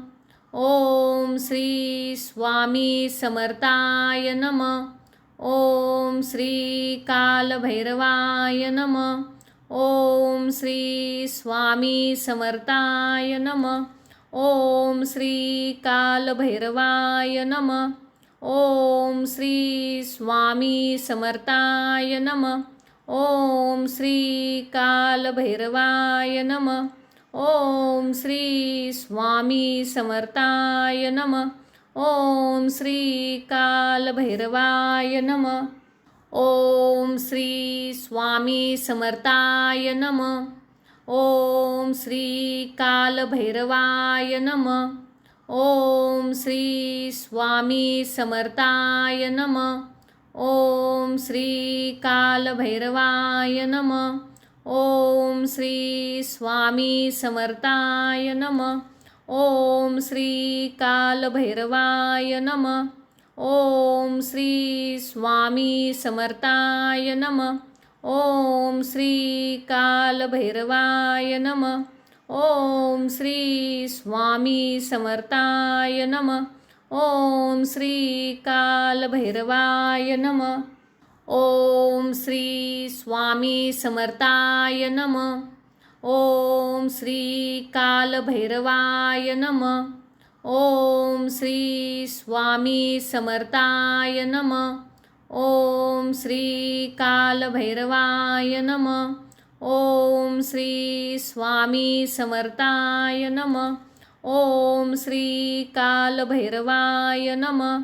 ओम श्री स्वामी समर्थाय नमः. ओम श्री कालभैरवाय नमः. ओम श्री स्वामी समर्थाय नमः. ओम श्री कालभैरवाय नमः. ओम श्री स्वामी समर्थाय नमः. ओम श्री कालभैरवाय नमः. ओम श्री स्वामी समर्थाय नमः. ओम श्री कालभैरवाय नमः. ओम श्री स्वामी समर्थाय नमः. ओम श्री कालभैरवाय नमः. ओम श्री स्वामी समर्थाय नमः. ओम श्री कालभैरवाय नमः. ओम श्री स्वामी समर्थाय नमः. ओम श्री कालभैरवाय नमः. ओम श्री स्वामी समर्थाय नमः. ओम श्री कालभैरवाय नमः. ओम श्री स्वामी समर्थाय नमः. ओम श्री कालभैरवाय नमः. ओम श्री स्वामी समर्थाय नमः. ओम श्री कालभैरवाय नमः. ओम श्री स्वामी समर्थाय नमः. ओम श्री कालभैरवाय नमः. ओम श्री स्वामी समर्थाय नमः. ओम श्री कालभैरवाय नमः.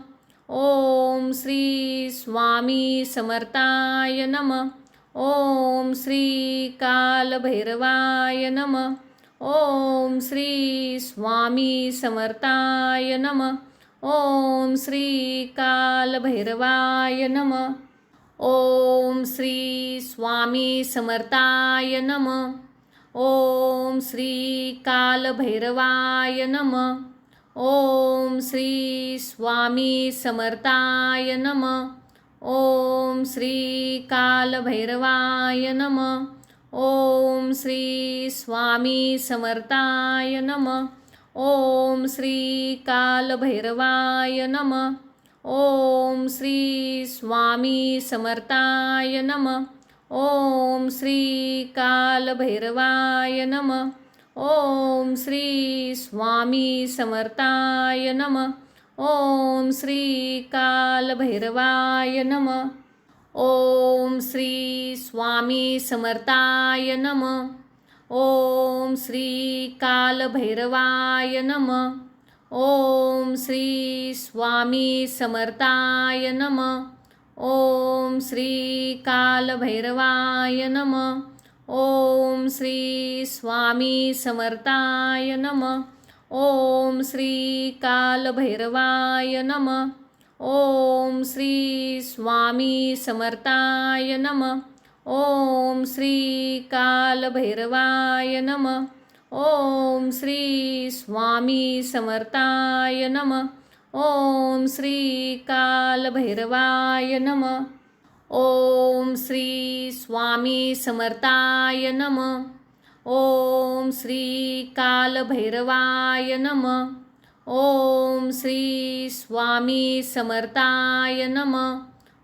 ओम श्री स्वामी समर्थाय नमः. ओम श्री कालभैरवाय नमः. ओम श्री स्वामी समर्थाय नमः. ओम श्री कालभैरवाय नमः. ओम श्री स्वामी समर्थाय नमः. ओम श्री कालभैरवाय नमः. ओम श्री स्वामी समर्थाय नमः. ओम श्री कालभैरवाय नमः. ओम श्री स्वामी समर्थाय नमः. ओम श्री कालभैरवाय नमः. ओम श्री स्वामी समर्थाय नमः. ओम श्री कालभैरवाय नमः. ओम श्री स्वामी समर्थाय नमः. ओम श्री कालभैरवाय नमः. ओम श्री स्वामी समर्थाय नमः. ओम श्री कालभैरवाय नमः. ओम श्री स्वामी समर्थाय नमः. ओम श्री कालभैरवाय नमः. ओम श्री स्वामी समर्थाय नमः. ओम श्री कालभैरवाय नमः. ओम श्री स्वामी समर्थाय नमः. ओम श्री कालभैरवाय नमः. ओम श्री स्वामी समर्थाय नमः. ओम श्री कालभैरवाय नमः. ओम श्री स्वामी समर्थाय नमः. ओम श्री कालभैरवाय नमः. ओम श्री स्वामी समर्थाय नमः.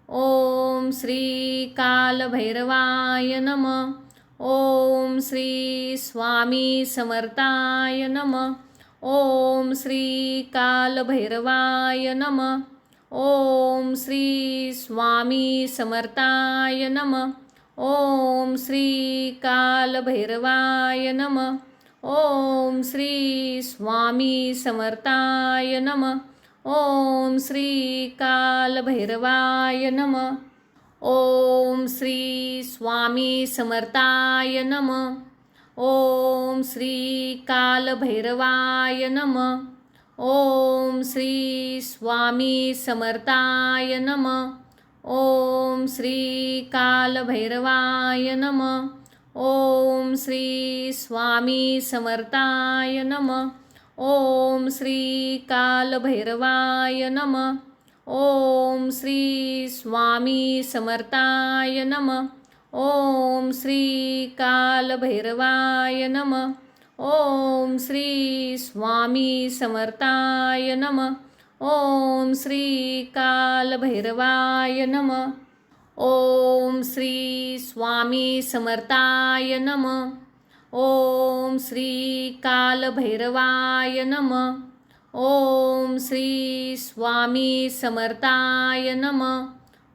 ओम श्री कालभैरवाय नमः. ओम श्री स्वामी समर्थाय नमः. ओम श्री कालभैरवाय नमः. ओम श्री स्वामी समर्थाय नमः. ओम श्री कालभैरवाय नमः. ओम श्री स्वामी समर्थाय नमः. ओम श्री कालभैरवाय नमः. ओम श्री स्वामी समर्थाय नमः. ओम श्री कालभैरवाय नमः. ओम श्री स्वामी समर्थाय नमः. ओम श्री कालभैरवाय नमः. ओम श्री स्वामी समर्थाय नमः. ओम श्री कालभैरवाय नमः. ओम श्री स्वामी समर्थाय नमः. ओम श्री कालभैरवाय नमः. ओम श्री स्वामी समर्थाय नमः. ओम श्री कालभैरवाय नमः. ओम श्री स्वामी समर्थाय नमः. ओम श्री कालभैरवाय नमः. ओम श्री स्वामी समर्थाय नमः.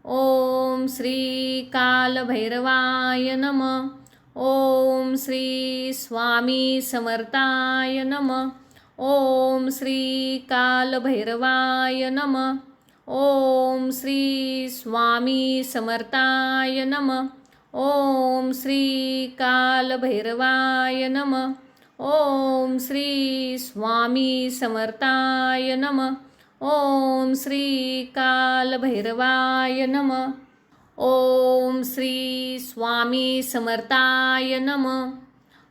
ओम श्री कालभैरवाय नमः. ओम श्री स्वामी समर्थाय नमः. ओम श्री कालभैरवाय नमः. ओम श्री स्वामी समर्थाय नमः. ओम श्री कालभैरवाय नमः. ओम श्री स्वामी समर्थाय नमः. ओम श्री कालभैरवाय नमः. ओम श्री स्वामी समर्थाय नमः.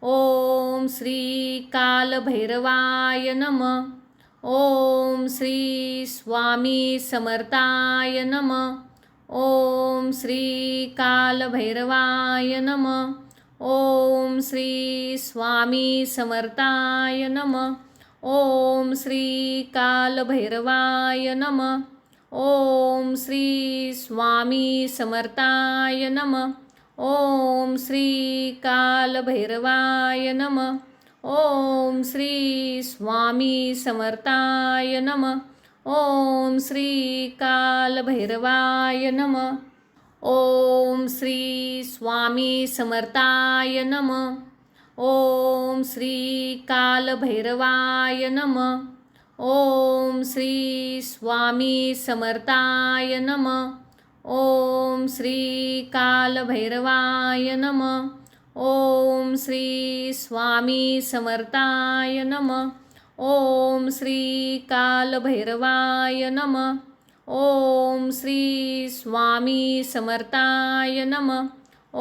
ओम श्री कालभैरवाय नमः. ओम श्री स्वामी समर्थाय नमः. ओम श्री कालभैरवाय नमः. ओम श्री स्वामी समर्थाय नमः. ओम श्री कालभैरवाय नमः. ओम श्री स्वामी समर्थाय नमः. ओम श्री कालभैरवाय नमः. ओम श्री स्वामी समर्थाय नमः. ओम श्री कालभैरवाय नमः. ओम श्री स्वामी समर्थाय नमः. ओम श्री कालभैरवाय नमः. ओम श्री स्वामी समर्थाय नमः. ओम श्री कालभैरवाय नमः. ओम श्री स्वामी समर्थाय नमः. ओम श्री कालभैरवाय नमः. ओम श्री स्वामी समर्थाय नमः.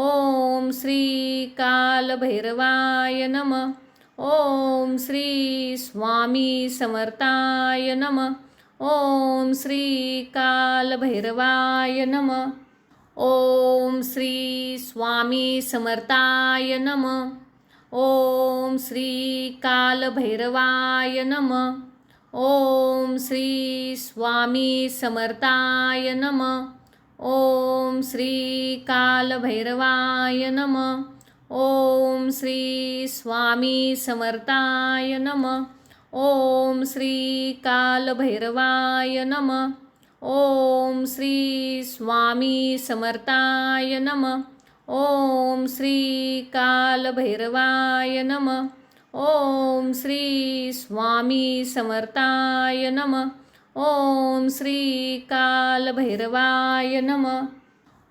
ओम श्री कालभैरवाय नमः. ओम श्री स्वामी समर्थाय नमः. ओम श्री कालभैरवाय नमः. ओम श्री स्वामी समर्थाय नमः. ओम श्री कालभैरवाय नमः. ओम श्री स्वामी समर्थाय नमः. ओम श्री कालभैरवाय नमः. ओम श्री स्वामी समर्थाय नमः. ओम श्री कालभैरवाय नमः. ओम श्री स्वामी समर्थाय नमः. ओम श्री कालभैरवाय नमः. ओम श्री स्वामी समर्थाय नमः. ओम श्री कालभैरवाय नमः.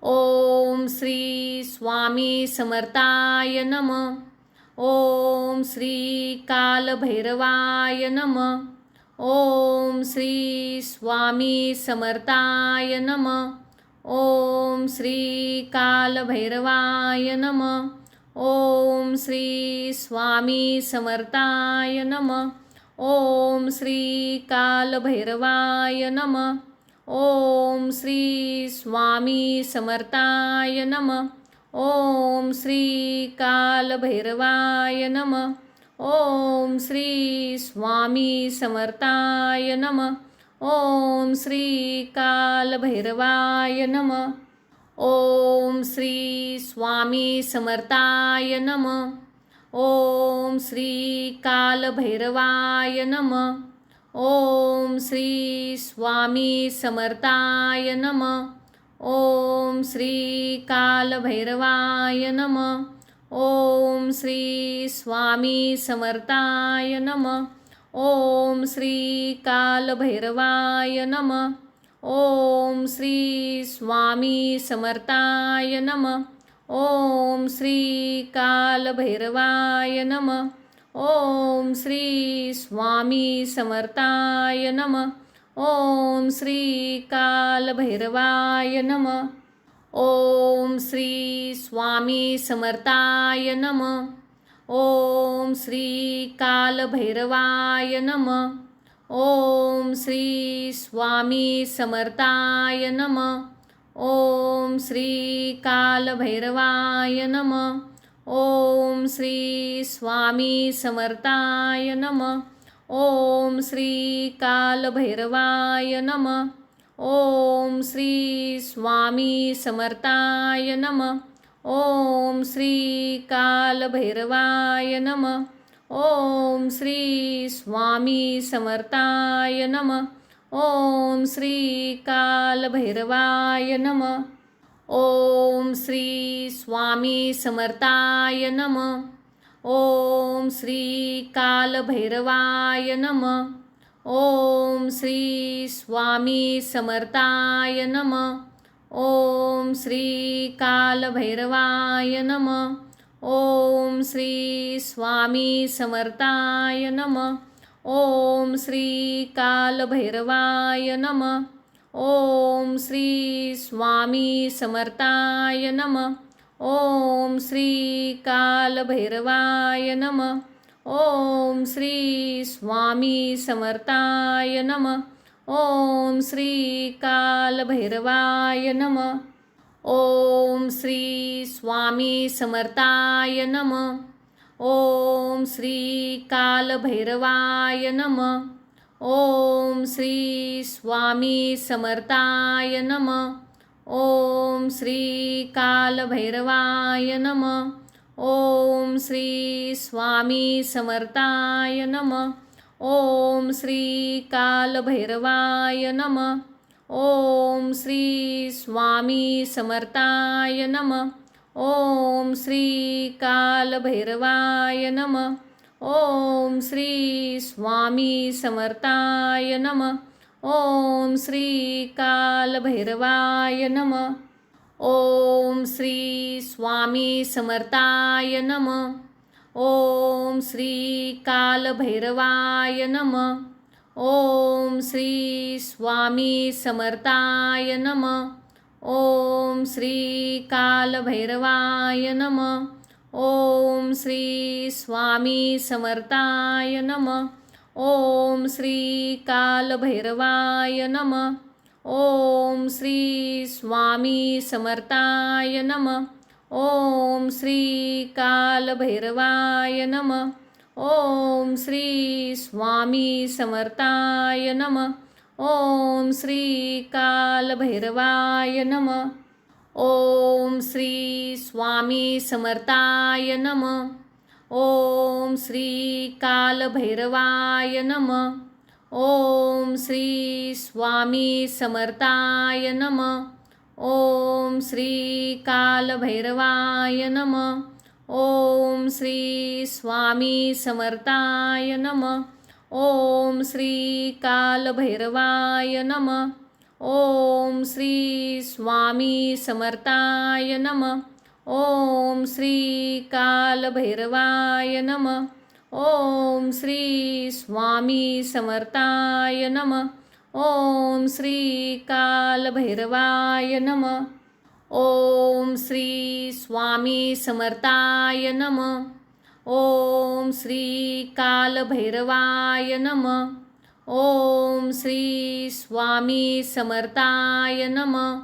ओम श्री स्वामी समर्थाय नमः. ओम श्री कालभैरवाय नमः. ओम श्री स्वामी समर्थाय नमः. ओम श्री कालभैरवाय नमः. ओम श्री स्वामी समर्थाय नमः. ओम श्री कालभैरवाय नमः. ओम श्री स्वामी समर्थाय नमः. ओम श्री कालभैरवाय नमः. ओम श्री स्वामी समर्थाय नमः. ओम श्री कालभैरवाय नमः. ओम श्री स्वामी समर्थाय नमः. ओम श्री कालभैरवाय नमः. ओम श्री स्वामी समर्थाय नमः. ओम श्री कालभैरवाय नमः. ओम श्री स्वामी समर्थाय नमः. ओम श्री कालभैरवाय नमः. ओम श्री स्वामी समर्थाय नमः. ओम श्री कालभैरवाय नमः. ओम श्री स्वामी समर्थाय नमः. ओम श्री कालभैरवाय नमः. ओम श्री स्वामी समर्थाय नमः. ओम श्री कालभैरवाय नमः. ओम श्री स्वामी समर्थाय नमः. ओम श्री कालभैरवाय नमः. ओम श्री स्वामी समर्थाय नमः. ओम श्री कालभैरवाय नमः. ओम श्री स्वामी समर्थाय नमः. ओम श्री कालभैरवाय नमः. ओम श्री स्वामी समर्थाय नमः. ओम श्री कालभैरवाय नमः. ओम श्री स्वामी समर्थाय नमः. ओम श्री कालभैरवाय नमः. ओम श्री स्वामी समर्थाय नमः. ओम श्री कालभैरवाय नमः. ओम श्री स्वामी समर्थाय नमः. ओम श्री कालभैरवाय नमः. ओम श्री स्वामी समर्थाय नमः. ओम श्री कालभैरवाय नमः. ओम श्री स्वामी समर्थाय नमः. ओम श्री कालभैरवाय नमः. ओम श्री स्वामी समर्थाय नमः. ओम श्री कालभैरवाय नमः. ओम श्री स्वामी समर्थाय नमः. ओम श्री कालभैरवाय नमः. ओम श्री स्वामी समर्थाय नमः. ओम श्री कालभैरवाय नमः. ओम श्री स्वामी समर्थाय नमः. ओम श्री कालभैरवाय नमः. ओम श्री स्वामी समर्थाय नमः. ओम श्री कालभैरवाय नमः. ओम श्री स्वामी समर्थाय नमः. ओम श्री कालभैरवाय नमः. ओम श्री स्वामी समर्थाय नमः. ओम श्री कालभैरवाय नमः. ओम श्री स्वामी समर्थाय नमः. ओम श्री कालभैरवाय नमः. ओम श्री स्वामी समर्थाय नमः. ओम श्री कालभैरवाय नमः. ओम श्री स्वामी समर्थाय नमः. ओम श्री कालभैरवाय नमः. ओम श्री स्वामी समर्थाय नमः. ओम श्री कालभैरवाय नमः. ओम श्री स्वामी समर्थाय नमः. ओम श्री कालभैरवाय नमः. ओम श्री स्वामी समर्थाय नमः. ओम श्री कालभैरवाय नमः. ओम श्री स्वामी समर्थाय नमः. ओम श्री कालभैरवाय नमः. ओम श्री स्वामी समर्थाय नमः. ओम श्री कालभैरवाय नमः. ओम श्री स्वामी समर्थाय नमः. ओम श्री कालभैरवाय नमः. ओम श्री स्वामी समर्थाय नमः.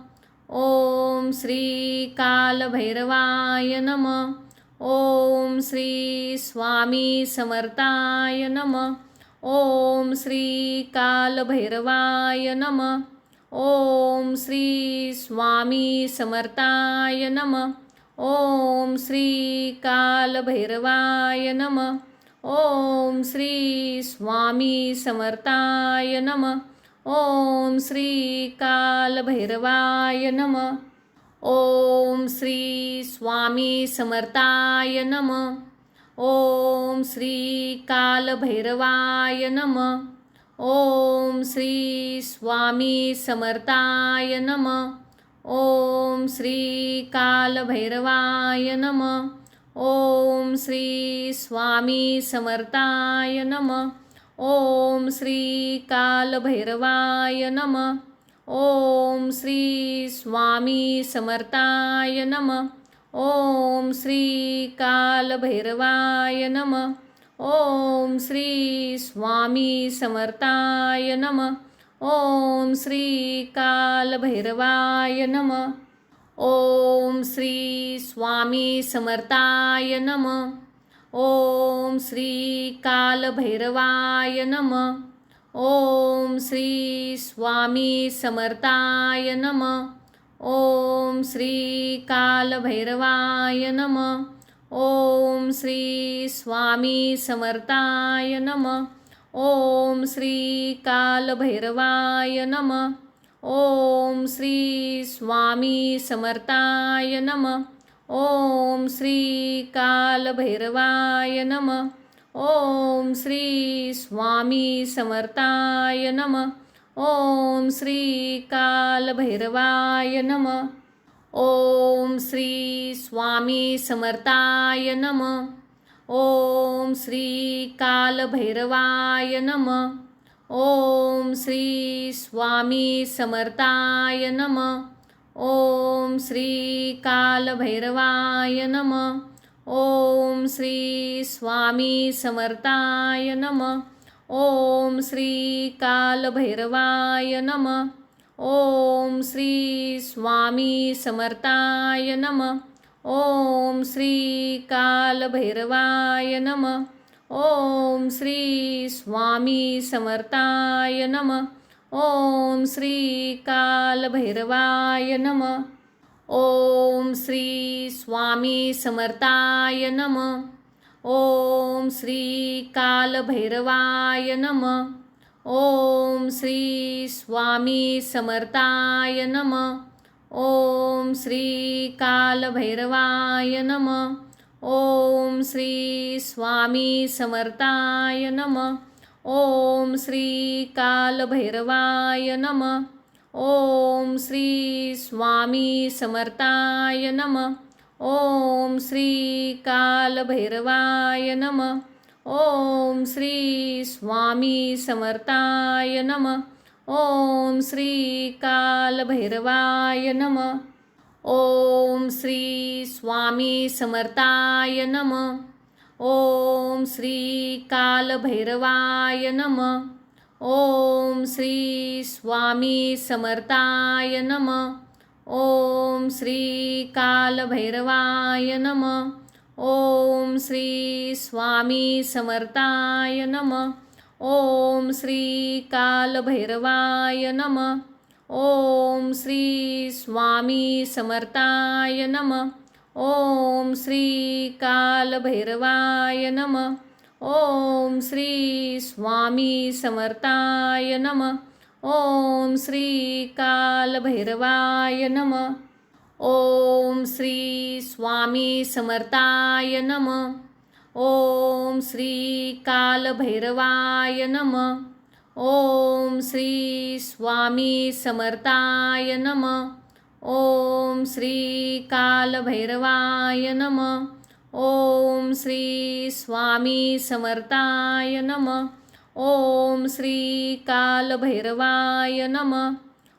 ओम श्री कालभैरवाय नमः. ओम श्री स्वामी समर्थाय नमः. ओम श्री कालभैरवाय नमः. ओम श्री स्वामी समर्थाय नमः. ओम श्री कालभैरवाय नमः. ओम श्री स्वामी समर्थाय नमः. ओम श्री कालभैरवाय नमः. ओम श्री स्वामी समर्थाय नमः. ओम श्री कालभैरवाय नमः. ओम श्री स्वामी समर्थाय नमः. ओम श्री कालभैरवाय नमः. ओम श्री स्वामी समर्थाय नमः. ओम श्री कालभैरवाय नमः. ओम श्री स्वामी समर्थाय नमः. ओम श्री कालभैरवाय नमः. ओम श्री स्वामी समर्थाय नमः. ओम श्री कालभैरवाय नमः. ओम श्री स्वामी समर्थाय नमः. ओम श्री कालभैरवाय नमः. ओम श्री स्वामी समर्थाय नमः. ओम श्री कालभैरवाय नमः. ओम श्री स्वामी समर्थाय नमः. ओम श्री कालभैरवाय नमः. ओम श्री स्वामी समर्थाय नमः. ओम श्री कालभैरवाय नमः. ओम श्री स्वामी समर्थाय नमः. ओम श्री कालभैरवाय नमः. ओम श्री स्वामी समर्थाय नमः. ओम श्री कालभैरवाय नमः. ओम श्री स्वामी समर्थाय नमः. ओम श्री कालभैरवाय नमः. ओम श्री स्वामी समर्थाय नमः. ओम श्री कालभैरवाय नमः. ओम श्री स्वामी समर्थाय नमः. ओम श्री कालभैरवाय नमः. ओम श्री स्वामी समर्थाय नमः. ओम श्री कालभैरवाय नमः. ओम श्री स्वामी समर्थाय नमः. ओम श्री कालभैरवाय नमः. ओम श्री स्वामी समर्थाय नमः. ओम श्री कालभैरवाय नमः. ओम श्री स्वामी समर्थाय नमः. ओम श्री कालभैरवाय नमः. ओम श्री स्वामी समर्थाय नमः. ओम श्री कालभैरवाय नमः. ओम श्री स्वामी समर्थाय नमः. ओम श्री कालभैरवाय नमः. ओम श्री स्वामी समर्थाय नमः. ओम श्री कालभैरवाय नमः. ओम श्री स्वामी समर्थाय नमः. ओम श्री कालभैरवाय नमः. ओम श्री स्वामी समर्थाय नमः. ओम श्री कालभैरवाय नमः. ओम श्री स्वामी समर्थाय नमः. ओम श्री कालभैरवाय नमः. ओम श्री स्वामी समर्थाय नमः. ओम श्री कालभैरवाय नमः. ओम श्री स्वामी समर्थाय नमः. ओम श्री कालभैरवाय नमः. ओम श्री स्वामी समर्थाय नमः. ओम श्री कालभैरवाय नमः. ओम श्री स्वामी समर्थाय नमः. ओम श्री कालभैरवाय नमः.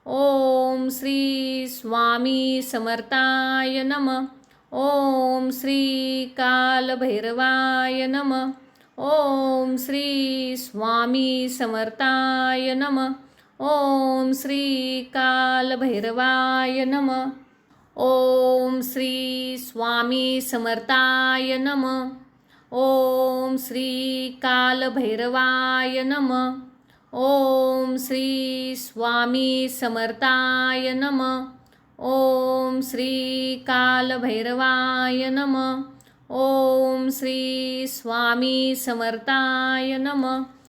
ओम श्री स्वामी समर्थाय नमः. ओम श्री कालभैरवाय नमः. ओम श्री स्वामी समर्थाय नमः. ओम श्री कालभैरवाय नमः. ओम श्री स्वामी समर्थाय नमः. ओम श्री कालभैरवाय नमः. ओम श्री स्वामी समर्थाय नमः. ओम श्री कालभैरवाय नमः. ओम श्री स्वामी समर्थाय नमः.